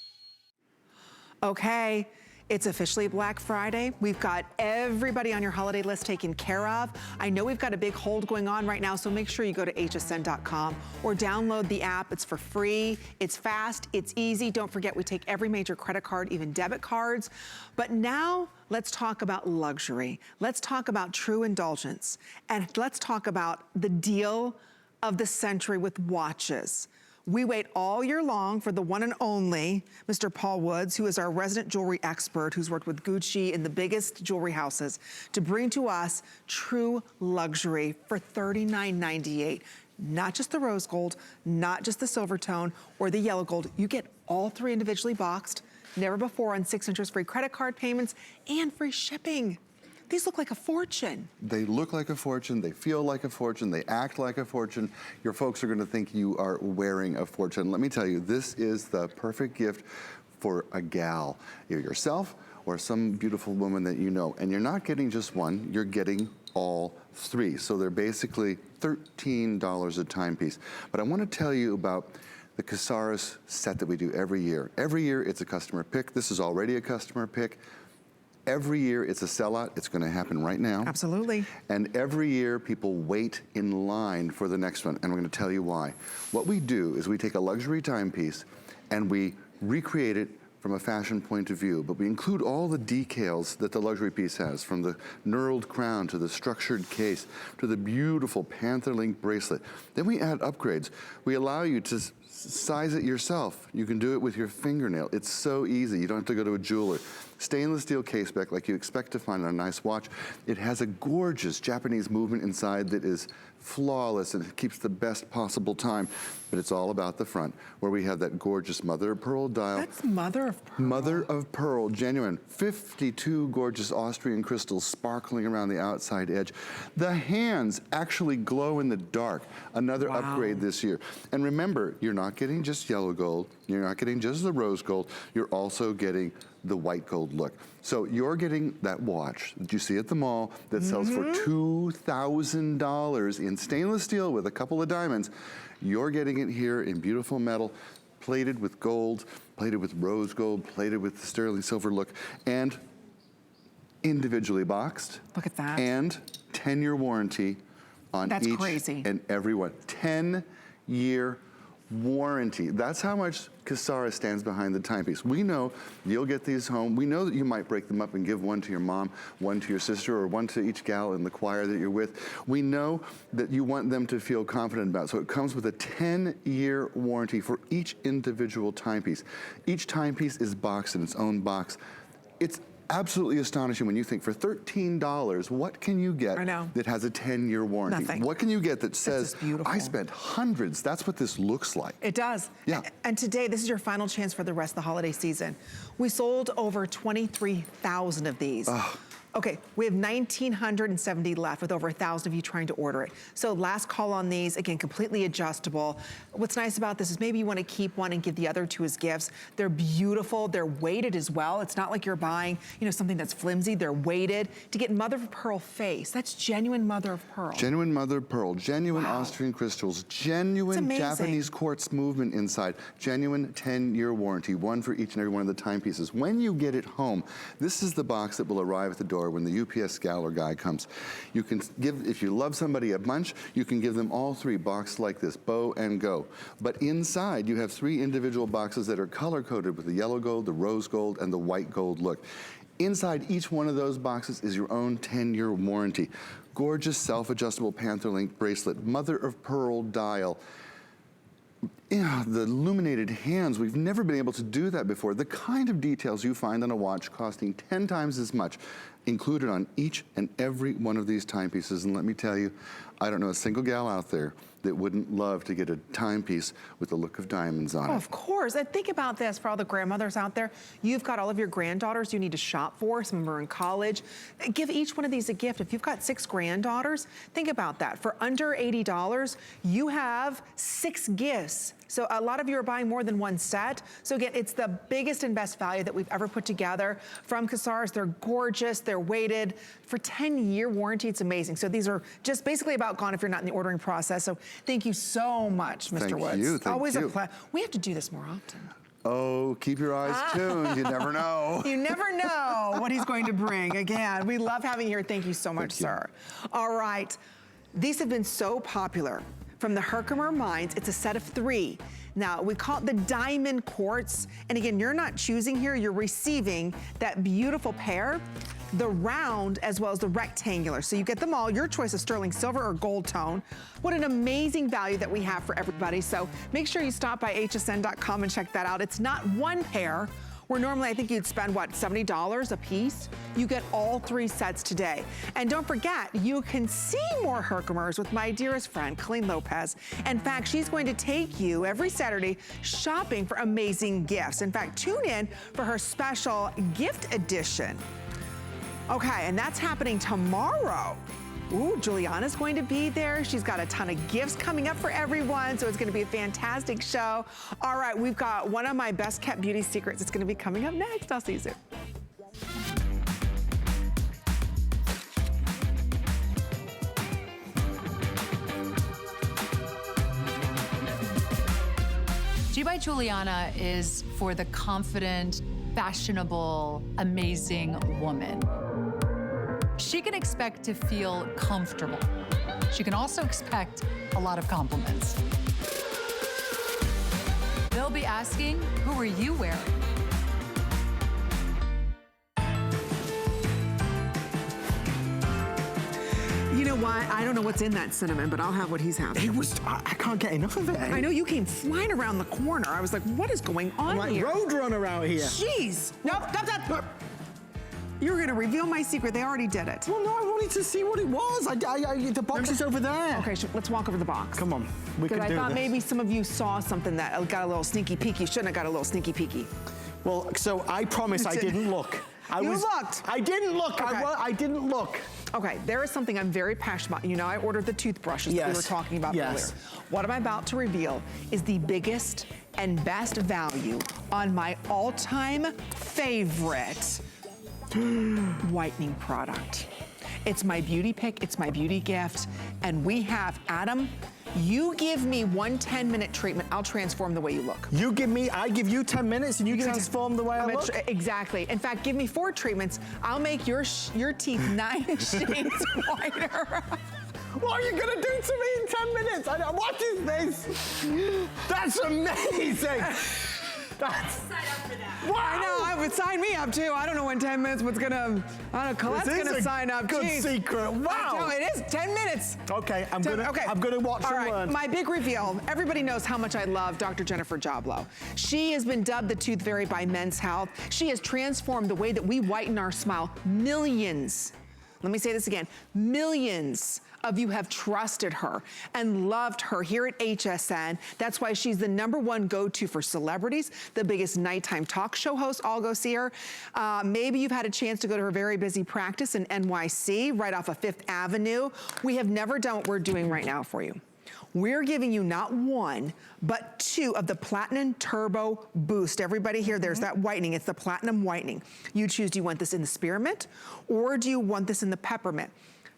Okay, it's officially Black Friday. We've got everybody on your holiday list taken care of. I know we've got a big hold going on right now, so make sure you go to hsn.com or download the app. It's for free, it's fast, it's easy. Don't forget, we take every major credit card, even debit cards. But now, let's talk about luxury. Let's talk about true indulgence. And let's talk about the deal of the century with watches. We wait all year long for the one and only Mr. Paul Woods, who is our resident jewelry expert, who's worked with Gucci in the biggest jewelry houses, to bring to us true luxury for $39.98. Not just the rose gold, not just the silver tone or the yellow gold. You get all 3 individually boxed, never before on 6 interest-free credit card payments and free shipping. These look like a fortune. They look like a fortune, they feel like a fortune, they act like a fortune. Your folks are gonna think you are wearing a fortune. Let me tell you, this is the perfect gift for a gal, either yourself or some beautiful woman that you know. And you're not getting just one, you're getting all 3. So they're basically $13 a timepiece. But I wanna tell you about the Casares set that we do every year. Every year it's a customer pick. This is already a customer pick. Every year it's a sellout. It's going to happen right now. Absolutely. And every year people wait in line for the next one. And we're going to tell you why. What we do is we take a luxury timepiece and we recreate it from a fashion point of view, but we include all the decals that the luxury piece has, from the knurled crown to the structured case to the beautiful Panther Link bracelet. Then we add upgrades. We allow you to size it yourself. You can do it with your fingernail. It's so easy. You don't have to go to a jeweler. Stainless steel case back like you expect to find on a nice watch. It has a gorgeous Japanese movement inside that is flawless and it keeps the best possible time. But it's all about the front, where we have that gorgeous mother of pearl dial. That's mother of pearl. Mother of pearl, genuine. 52 gorgeous Austrian crystals sparkling around the outside edge. The hands actually glow in the dark. Another upgrade this year. And remember, you're not getting just yellow gold. You're not getting just the rose gold. You're also getting the white gold look. So you're getting that watch that you see at the mall that sells for $2,000 in stainless steel with a couple of diamonds. You're getting it here in beautiful metal, plated with gold, plated with rose gold, plated with the sterling silver look, and individually boxed. Look at that. And 10-year warranty on That's each crazy. and every one. 10-year warranty. That's how much Casares stands behind the timepiece. We know you'll get these home. We know that you might break them up and give one to your mom, one to your sister, or one to each gal in the choir that you're with. We know that you want them to feel confident about it. So it comes with a 10-year warranty for each individual timepiece. Each timepiece is boxed in its own box. It's absolutely astonishing when you think for $13, what can you get that has a 10-year warranty? Nothing. What can you get that says, beautiful. I spent hundreds? That's what this looks like. It does. Yeah. And today, this is your final chance for the rest of the holiday season. We sold over 23,000 of these. Okay, we have 1,970 left with over 1,000 of you trying to order it. So last call on these, again, completely adjustable. What's nice about this is maybe you want to keep one and give the other two as gifts. They're beautiful, they're weighted as well. It's not like you're buying, you know, something that's flimsy. They're weighted. To get mother of pearl face, that's genuine mother of pearl. Genuine mother of pearl, genuine Austrian crystals, genuine Japanese quartz movement inside, genuine 10-year warranty, one for each and every one of the timepieces. When you get it home, this is the box that will arrive at the door when the UPS gal or guy comes. You can give, if you love somebody a bunch, you can give them all three boxed like this, bow and go. But inside, you have 3 individual boxes that are color-coded with the yellow gold, the rose gold, and the white gold look. Inside each one of those boxes is your own 10-year warranty. Gorgeous self-adjustable Panther Link bracelet, mother of pearl dial. Yeah, the illuminated hands, we've never been able to do that before. The kind of details you find on a watch costing 10 times as much included on each and every one of these timepieces. And let me tell you, I don't know a single gal out there that wouldn't love to get a timepiece with the look of diamonds on it. Of course, and think about this for all the grandmothers out there. You've got all of your granddaughters you need to shop for. Some of them are in college. Give each one of these a gift. If you've got 6 granddaughters, think about that. For under $80, you have 6 gifts. So a lot of you are buying more than one set. So again, it's the biggest and best value that we've ever put together from Cassars. They're gorgeous, they're weighted. For 10-year warranty, it's amazing. So these are just basically about gone if you're not in the ordering process. So thank you so much, Mr. Woods. Thank you, Always a pleasure. We have to do this more often. Oh, keep your eyes tuned, you never know. You never know what he's going to bring. Again, we love having you here. Thank you so much, sir. All right, these have been so popular. From the Herkimer Mines, it's a set of 3. Now, we call it the diamond quartz. And again, you're not choosing here, you're receiving that beautiful pair, the round as well as the rectangular. So you get them all, your choice of sterling silver or gold tone. What an amazing value that we have for everybody. So make sure you stop by hsn.com and check that out. It's not one pair, where normally I think you'd spend, what, $70 a piece? You get all 3 sets today. And don't forget, you can see more Herkimers with my dearest friend, Colleen Lopez. In fact, she's going to take you every Saturday shopping for amazing gifts. In fact, tune in for her special gift edition. Okay, and that's happening tomorrow. Ooh, Juliana's going to be there. She's got a ton of gifts coming up for everyone, so it's gonna be a fantastic show. All right, we've got one of my best kept beauty secrets. It's gonna be coming up next. I'll see you soon. G by Juliana is for the confident, fashionable, amazing woman. She can expect to feel comfortable. She can also expect a lot of compliments. They'll be asking, who are you wearing? You know what? I don't know what's in that cinnamon, but I'll have what he's having. I can't get enough of it. I know you came flying around the corner. I was like, what is going on I'm like here? Roadrunner out here. Jeez. Nope, stop. You were gonna reveal my secret. They already did it. Well, no, I wanted to see what it was. The box is over there. Okay, let's walk over the box. Come on, we can do this. Because I thought maybe some of you saw something that got a little sneaky peeky. Shouldn't have got a little sneaky peeky. Well, so I promise I didn't look. You looked. I didn't look. Okay. I didn't look. Okay, there is something I'm very passionate about. You know, I ordered the toothbrushes that we were talking about earlier. What I'm about to reveal is the biggest and best value on my all-time favorite whitening product. It's my beauty pick, it's my beauty gift, and we have, Adam, you give me one 10-minute treatment, I'll transform the way you look. I give you 10 minutes and you transform the way I look? Exactly. In fact, give me 4 treatments, I'll make your teeth 9 shades whiter. What are you gonna do to me in 10 minutes? What is this? That's amazing. Wow. I know, I would sign me up too. I don't know in 10 minutes what's gonna, I don't know, Colette's gonna sign up. Good Jeez. secret, wow. It is 10 minutes. Okay, I'm gonna watch All and right, learn. my big reveal. Everybody knows how much I love Dr. Jennifer Joblow. She has been dubbed the Tooth Fairy by Men's Health. She has transformed the way that we whiten our smile. Millions, let me say this again, millions of you have trusted her and loved her here at HSN. That's why she's the #1 go-to for celebrities, the biggest nighttime talk show host. All go see her. Maybe you've had a chance to go to her very busy practice in NYC, right off of 5th Avenue. We have never done what we're doing right now for you. We're giving you not 1, but 2 of the Platinum Turbo Boost. Everybody here, there's that whitening. It's the Platinum Whitening. You choose, do you want this in the spearmint or do you want this in the peppermint?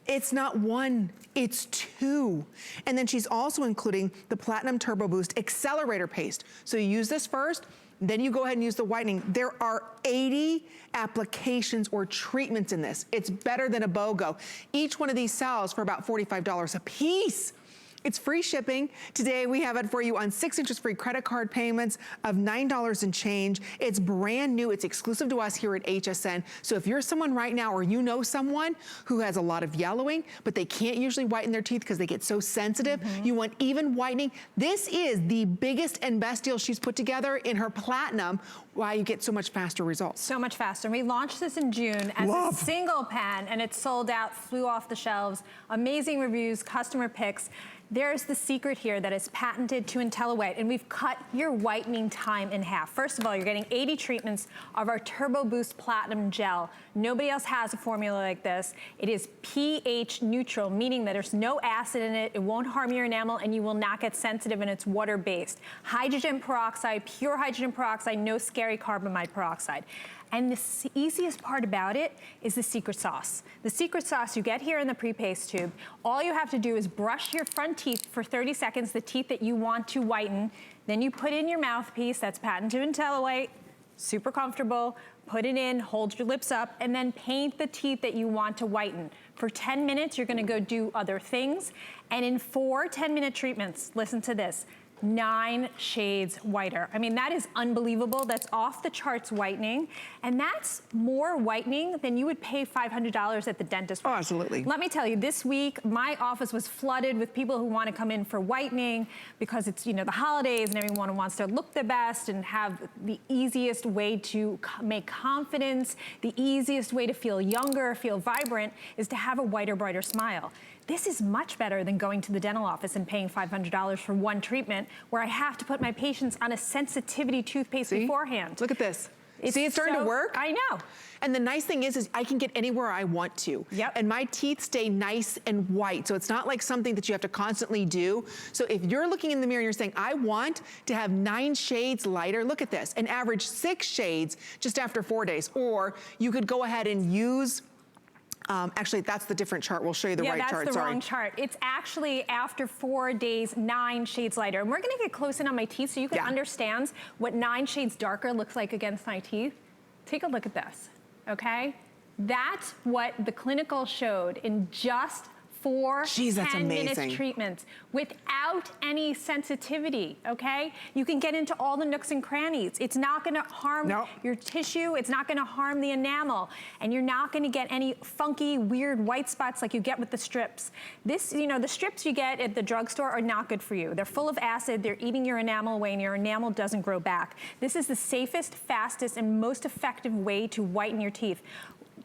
It's not 1, it's 2. And then she's also including the Platinum Turbo Boost Accelerator Paste. So you use this first, then you go ahead and use the whitening. There are 80 applications or treatments in this. It's better than a BOGO. Each one of these sells for about $45 a piece. It's free shipping. Today we have it for you on 6 interest-free credit card payments of $9 and change. It's brand new. It's exclusive to us here at HSN. So if you're someone right now or you know someone who has a lot of yellowing, but they can't usually whiten their teeth because they get so sensitive, you want even whitening, this is the biggest and best deal she's put together in her Platinum. Why you get so much faster results. So much faster. We launched this in June as a single pen and it sold out, flew off the shelves. Amazing reviews, customer picks. There's the secret here that is patented to IntelliWhite, and we've cut your whitening time in half. First of all, you're getting 80 treatments of our Turbo Boost Platinum Gel. Nobody else has a formula like this. It is pH neutral, meaning that there's no acid in it, it won't harm your enamel, and you will not get sensitive, and it's water-based. Hydrogen peroxide, pure hydrogen peroxide, no scary carbamide peroxide. And the easiest part about it is the secret sauce. The secret sauce you get here in the pre-paste tube. All you have to do is brush your front teeth for 30 seconds, the teeth that you want to whiten. Then you put in your mouthpiece, that's patented IntelliWhite, super comfortable. Put it in, hold your lips up, and then paint the teeth that you want to whiten. For 10 minutes, you're gonna go do other things. And in 4 10-minute treatments, listen to this, 9 shades whiter. I mean, that is unbelievable. That's off the charts whitening. And that's more whitening than you would pay $500 at the dentist. Oh, absolutely. Let me tell you, this week, my office was flooded with people who want to come in for whitening because it's, you know, the holidays and everyone wants to look the best and have the easiest way to make confidence, the easiest way to feel younger, feel vibrant, is to have a whiter, brighter smile. This is much better than going to the dental office and paying $500 for 1 treatment where I have to put my patients on a sensitivity toothpaste beforehand. Look at this. See, it's starting to work? I know. And the nice thing is I can get anywhere I want to. Yep. And my teeth stay nice and white. So it's not like something that you have to constantly do. So if you're looking in the mirror and you're saying, I want to have 9 shades lighter, look at this, and average 6 shades just after 4 days. Or you could go ahead and use, actually, that's the different chart. We'll show you the right chart. Yeah, that's the wrong chart. It's actually after 4 days, 9 shades lighter. And we're gonna get close in on my teeth so you can understand what 9 shades darker looks like against my teeth. Take a look at this, okay? That's what the clinical showed in just 4 10-minute treatments without any sensitivity, okay? You can get into all the nooks and crannies. It's not gonna harm your tissue, it's not gonna harm the enamel, and you're not gonna get any funky, weird white spots like you get with the strips. This, you know, the strips you get at the drugstore are not good for you. They're full of acid, they're eating your enamel away, and your enamel doesn't grow back. This is the safest, fastest, and most effective way to whiten your teeth.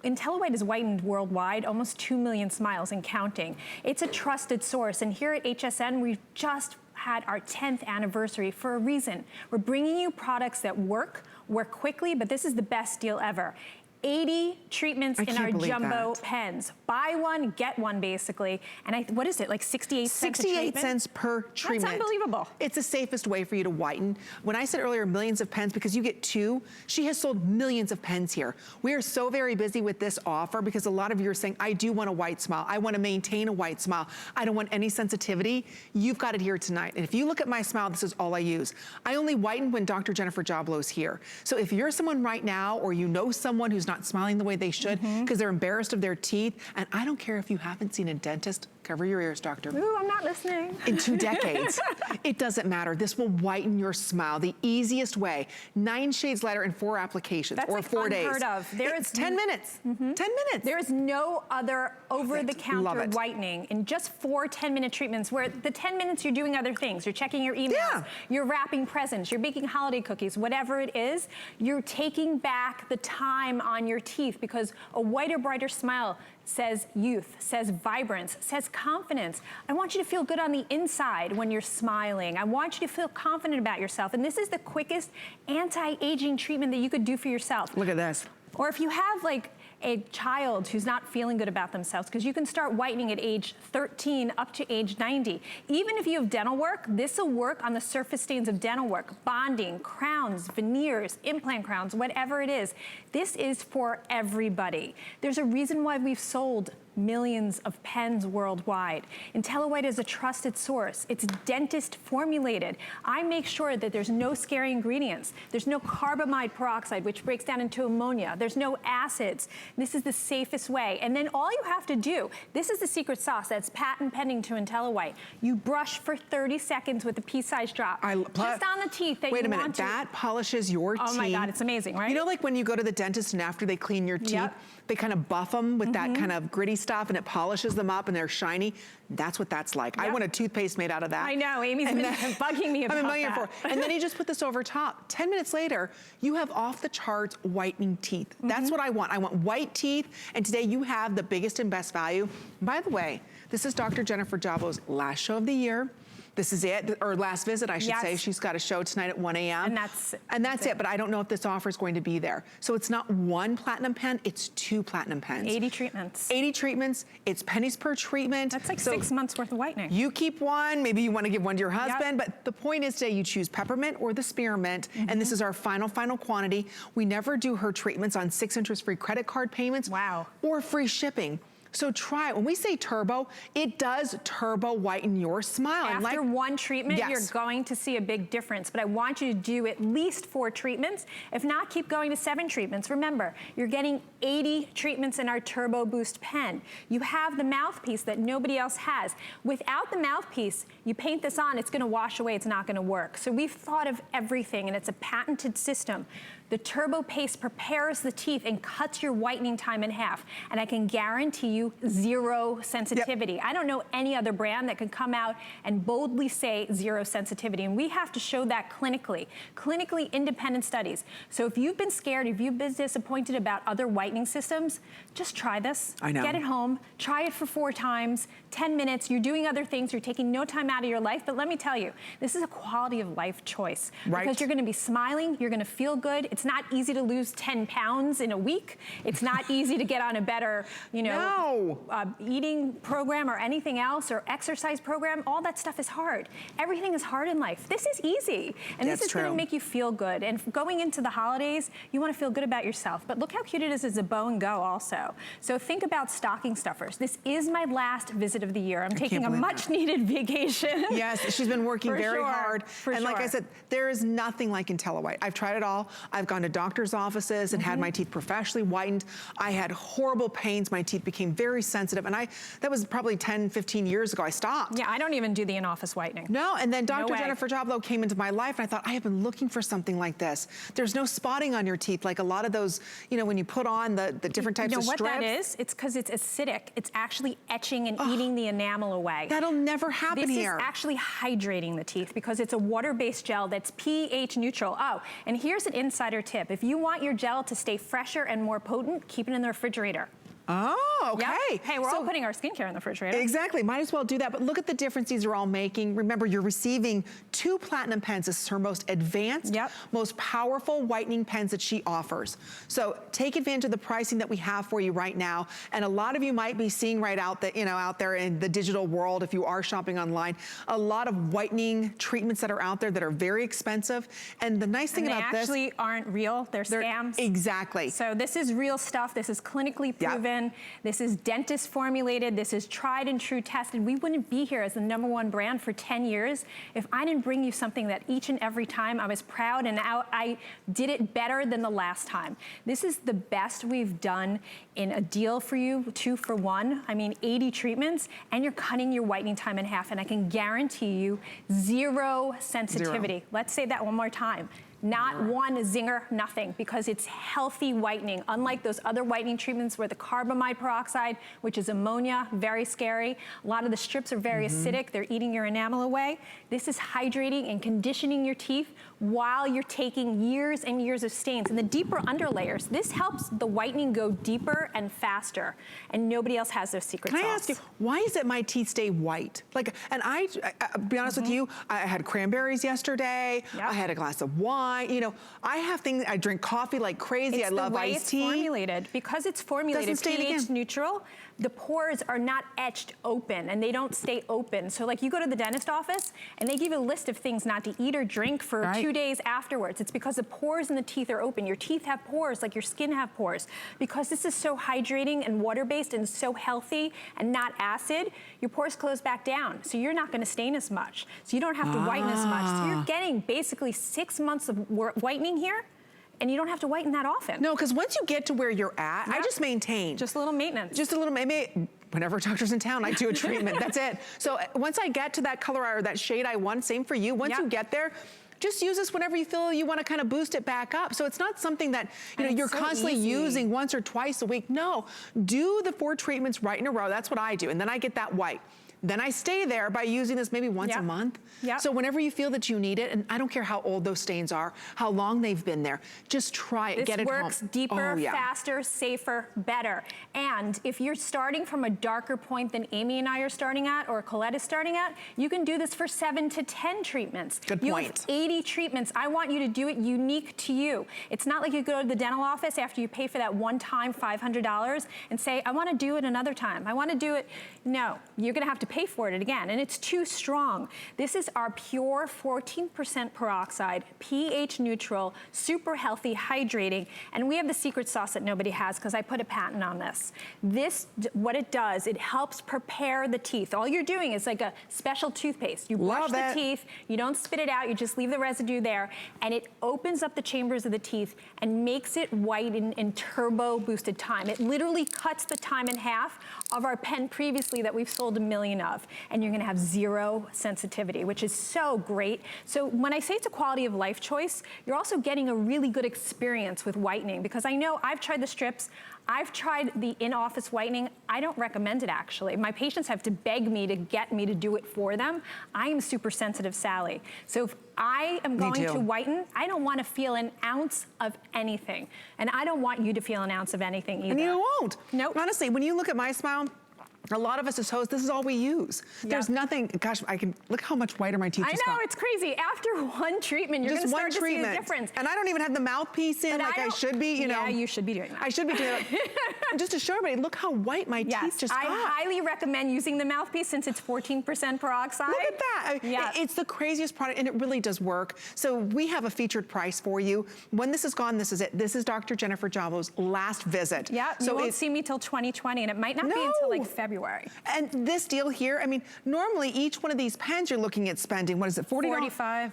IntelliWhite is whitened worldwide, almost 2 million smiles and counting. It's a trusted source, and here at HSN, we've just had our 10th anniversary for a reason. We're bringing you products that work quickly, but this is the best deal ever. 80 treatments in our jumbo pens. Buy one, get one, basically. And what is it, like 68 cents a treatment? 68 cents per treatment. That's unbelievable. It's the safest way for you to whiten. When I said earlier millions of pens, because you get 2, she has sold millions of pens here. We are so very busy with this offer because a lot of you are saying, I do want a white smile. I want to maintain a white smile. I don't want any sensitivity. You've got it here tonight. And if you look at my smile, this is all I use. I only whiten when Dr. Jennifer Joblow is here. So if you're someone right now or you know someone who's not not smiling the way they should because they're embarrassed of their teeth. And I don't care if you haven't seen a dentist. Cover your ears, doctor. Ooh, I'm not listening. In 2 decades. It doesn't matter. This will whiten your smile the easiest way. 9 shades lighter in 4 applications. That's or like 4 days. Unheard of. It's 10 minutes. 10 minutes. There is no other over-the-counter whitening in just 4 10-minute treatments where the 10 minutes you're doing other things. You're checking your emails, you're wrapping presents, you're baking holiday cookies, whatever it is, you're taking back the time on your teeth because a whiter, brighter smile says youth, says vibrance, says confidence. I want you to feel good on the inside when you're smiling. I want you to feel confident about yourself. And this is the quickest anti-aging treatment that you could do for yourself. Look at this. Or if you have like a child who's not feeling good about themselves, because you can start whitening at age 13 up to age 90. Even if you have dental work, this will work on the surface stains of dental work, bonding, crowns, veneers, implant crowns, whatever it is. This is for everybody. There's a reason why we've sold millions of pens worldwide. IntelliWhite is a trusted source. It's dentist formulated. I make sure that there's no scary ingredients. There's no carbamide peroxide, which breaks down into ammonia. There's no acids. This is the safest way. And then all you have to do, this is the secret sauce that's patent pending to IntelliWhite. You brush for 30 seconds with a pea-sized drop. Just on the teeth that you want to. Wait a minute, that polishes your teeth. Oh my God, it's amazing, right? You know, like when you go to the dentist and after they clean your teeth, they kind of buff them with that kind of gritty stuff and it polishes them up and they're shiny. That's what that's like. I want a toothpaste made out of that. I know, Amy's been bugging me about that. And then you just put this over top. 10 minutes later, you have off the charts whitening teeth. That's what I want. I want white teeth. And today you have the biggest and best value. By the way, this is Dr. Jennifer Javo's last show of the year. This is it, or last visit, I should say. She's got a show tonight at 1 a.m. And that's it, but I don't know if this offer is going to be there. So it's not 1 platinum pen, it's 2 platinum pens. 80 treatments. 80 treatments, it's pennies per treatment. That's like 6 months worth of whitening. You keep one, maybe you wanna give one to your husband, but the point is today you choose peppermint or the spearmint, and this is our final quantity. We never do her treatments on 6 interest-free credit card payments. Wow. Or free shipping. So try it. When we say turbo, it does turbo whiten your smile. After 1 treatment, you're going to see a big difference, but I want you to do at least 4 treatments. If not, keep going to 7 treatments. Remember, you're getting 80 treatments in our Turbo Boost pen. You have the mouthpiece that nobody else has. Without the mouthpiece, you paint this on, it's gonna wash away, it's not gonna work. So we've thought of everything, and it's a patented system. The Turbo Paste prepares the teeth and cuts your whitening time in half. And I can guarantee you 0 sensitivity. I don't know any other brand that can come out and boldly say 0 sensitivity. And we have to show that clinically independent studies. So if you've been scared, if you've been disappointed about other whitening systems, just try this. I know. Get it home, try it for 4 times, 10 minutes, you're doing other things, you're taking no time out of your life, but let me tell you, this is a quality of life choice. Because you're gonna be smiling, you're gonna feel good. It's not easy to lose 10 pounds in a week. It's not easy to get on a better, eating program or anything else, or exercise program. All that stuff is hard. Everything is hard in life. This is easy. And this is gonna make you feel good. And going into the holidays, you wanna feel good about yourself. But look how cute it is as a bow and go also. So think about stocking stuffers. This is my last visit of the year. I'm taking a much needed vacation. Yes, she's been working very hard. And like I said, there is nothing like IntelliWhite. I've tried it all. I've gone to doctor's offices and had my teeth professionally whitened. I had horrible pains. My teeth became very sensitive. And that was probably 10, 15 years ago. I stopped. Yeah, I don't even do the in-office whitening. No, and then Dr. Jennifer Jablow came into my life and I thought, I have been looking for something like this. There's no spotting on your teeth like a lot of those, when you put on the different types of strips. You know what that is? It's because it's acidic. It's actually etching and eating the enamel away. That'll never happen here. This is actually hydrating the teeth because it's a water-based gel that's pH neutral. Oh, and here's an insider tip. If you want your gel to stay fresher and more potent, keep it in the refrigerator. Oh, okay. Yep. Hey, we're all putting our skincare in the refrigerator. Exactly, might as well do that. But look at the difference these are all making. Remember, you're receiving 2 platinum pens. This is her most advanced, most powerful whitening pens that she offers. So take advantage of the pricing that we have for you right now. And a lot of you might be seeing right out that, out there in the digital world, if you are shopping online, a lot of whitening treatments that are out there that are very expensive. And the nice thing about this, they actually aren't real. They're scams. Exactly. So this is real stuff. This is clinically proven. paraben. This is dentist formulated. This is tried and true tested. We wouldn't be here as the #1 brand for 10 years if I didn't bring you something that each and every time I was proud and I did it better than the last time. This is the best we've done in a deal for you, 2 for 1. I mean, 80 treatments, and you're cutting your whitening time in half, and I can guarantee you 0 sensitivity. Let's say that one more time. Not one zinger, nothing, because it's healthy whitening. Unlike those other whitening treatments where the carbamide peroxide, which is ammonia, very scary. A lot of the strips are very acidic. They're eating your enamel away. This is hydrating and conditioning your teeth while you're taking years and years of stains. And the deeper underlayers, this helps the whitening go deeper and faster. And nobody else has their secret sauce. Can I ask you, why is it my teeth stay white? Like, and I'll be honest with you, I had cranberries yesterday. I had a glass of wine. You know, I have things, I drink coffee like crazy. I love iced tea. It's formulated. Because it's formulated pH neutral, the pores are not etched open and they don't stay open. So like you go to the dentist office and they give you a list of things not to eat or drink for 2 days afterwards. It's because the pores in the teeth are open. Your teeth have pores like your skin have pores. Because this is so hydrating and water-based and so healthy and not acid, your pores close back down. So you're not gonna stain as much. So you don't have to whiten as much. So you're getting basically 6 months of whitening here, and you don't have to whiten that often. No, because once you get to where you're at, I just maintain. Just a little maintenance. Just a little, maybe whenever a doctor's in town, I do a treatment, that's it. So once I get to that color or that shade I want, same for you, once you get there, just use this whenever you feel you want to kind of boost it back up. So it's not something that you're so constantly using once or twice a week. No, do the 4 treatments right in a row. That's what I do. And then I get that white. Then I stay there by using this maybe once a month. So whenever you feel that you need it, and I don't care how old those stains are, how long they've been there, just try it, get it home. This works deeper, faster, safer, better. And if you're starting from a darker point than Amy and I are starting at, or Colette is starting at, you can do this for 7 to 10 treatments. Good point. You have 80 treatments. I want you to do it unique to you. It's not like you go to the dental office after you pay for that one time $500 and say, I want to do it another time. I want to do it. No, you're going to have to pay for it again, and it's too strong. This is our pure 14% peroxide, pH neutral, super healthy, hydrating, and we have the secret sauce that nobody has because I put a patent on this. This, what it does, it helps prepare the teeth. All you're doing is like a special toothpaste. You brush the teeth, you don't spit it out, you just leave the residue there, and it opens up the chambers of the teeth and makes it white in turbo boosted time. It literally cuts the time in half of our pen previously that we've sold 1 million of, and you're gonna have 0 sensitivity, which is so great. So when I say it's a quality of life choice, you're also getting a really good experience with whitening, because I know I've tried the strips, I've tried the in-office whitening. I don't recommend it, actually. My patients have to beg me to get me to do it for them. I am super sensitive, Sally. So if I am going to whiten, I don't want to feel an ounce of anything. And I don't want you to feel an ounce of anything either. And you won't. Nope. Honestly, when you look at my smile, a lot of us as hosts, this is all we use. There's nothing, gosh, I can, look how much whiter my teeth just got. I know, it's crazy. After one treatment, you're gonna start to see a difference. And I don't even have the mouthpiece in like I should be, you know. Yeah, you should be doing that. I should be doing it. Just to show everybody, look how white my teeth just got. I highly recommend using the mouthpiece since it's 14% peroxide. Look at that. It's the craziest product, and it really does work. So we have a featured price for you. When this is gone, this is it. This is Dr. Jennifer Javo's last visit. Yeah, so you won't see me till 2020, and it might not be until like February. And this deal here, I mean, normally each one of these pens you're looking at spending, what is it, $40?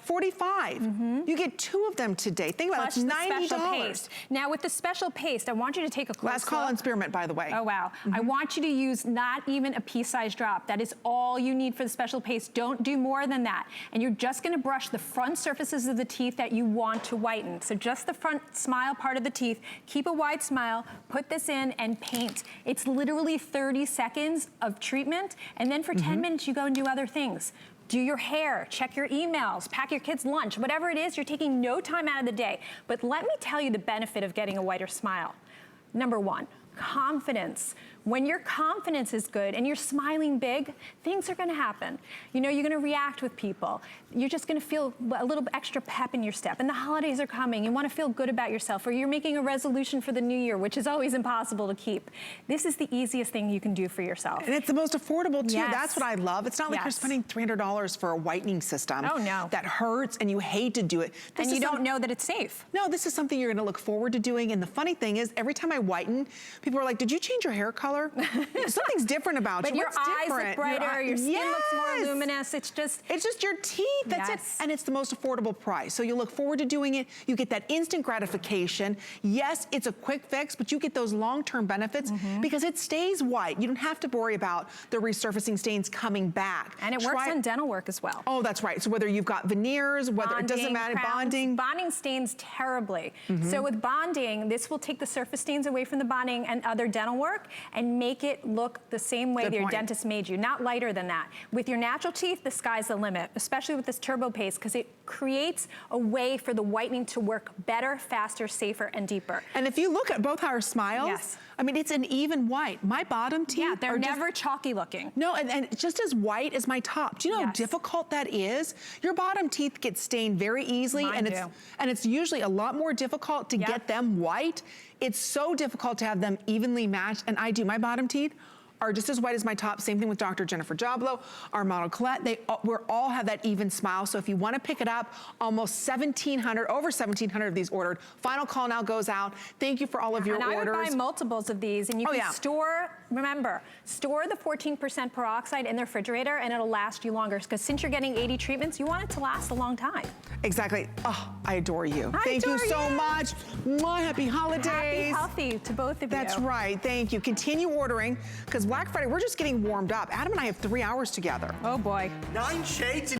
$45. You get 2 of them today. Think about it, it's $90. Paste. Now with the special paste, I want you to take a close look. Last call on spearmint, by the way. Oh, wow. I want you to use not even a pea-sized drop. That is all you need for the special paste. Don't do more than that. And you're just gonna brush the front surfaces of the teeth that you want to whiten. So just the front smile part of the teeth. Keep a wide smile, put this in, and paint. It's literally 30 seconds of treatment, and then for 10 minutes you go and do other things. Do your hair, check your emails, pack your kids' lunch, whatever it is, you're taking no time out of the day. But let me tell you the benefit of getting a whiter smile. Number 1, confidence. When your confidence is good and you're smiling big, things are gonna happen. You know, you're gonna react with people. You're just gonna feel a little extra pep in your step. And the holidays are coming. You wanna feel good about yourself, or you're making a resolution for the new year, which is always impossible to keep. This is the easiest thing you can do for yourself. And it's the most affordable too. Yes. That's what I love. It's not like you're Yes. spending $300 for a whitening system. Oh, no. That hurts and you hate to do it. And you don't know that it's safe. No, this is something you're gonna look forward to doing. And the funny thing is, every time I whiten, people are like, did you change your hair color? Something's different about But you. your What's eyes different? look brighter, your skin looks more Yes. luminous. It's just your teeth, that's Yes. it. And it's the most affordable price. So you look forward to doing it. You get that instant gratification. Yes, it's a quick fix, but you get those long-term benefits because it stays white. You don't have to worry about the resurfacing stains coming back. And it works on dental work as well. Oh, that's right. So whether you've got veneers, whether it doesn't matter, crowns. bonding. Bonding stains terribly. So with bonding, this will take the surface stains away from the bonding and other dental work and make it look the same way Good that your point. dentist made you, not lighter than that. With your natural teeth, the sky's the limit, especially with this turbo paste, because it creates a way for the whitening to work better, faster, safer, and deeper. And if you look at both our smiles, Yes. I mean, it's an even white. My bottom teeth Yeah, they're are never chalky looking. No, and just as white as my top. Do you know how Yes. difficult that is? Your bottom teeth get stained very easily, Mine do. and it's usually a lot more difficult to get them white. It's so difficult to have them evenly matched, and I do. My bottom teeth are just as white as my top. Same thing with Dr. Jennifer Joblo, our model Colette. We all have that even smile. So if you want to pick it up, almost 1,700, over 1,700 of these ordered. Final call now goes out. Thank you for all of your And orders. I would buy multiples of these, and you can yeah. store, remember, store the 14% peroxide in the refrigerator, and it'll last you longer. Because since you're getting 80 treatments, you want it to last a long time. Exactly. Oh, I adore you. I Thank you adore so you. much. Mwah, happy holidays. Happy, healthy to both of you. That's right. Thank you. Continue ordering, because Black Friday, we're just getting warmed up. Adam and I have 3 hours together. Oh boy. 9 shades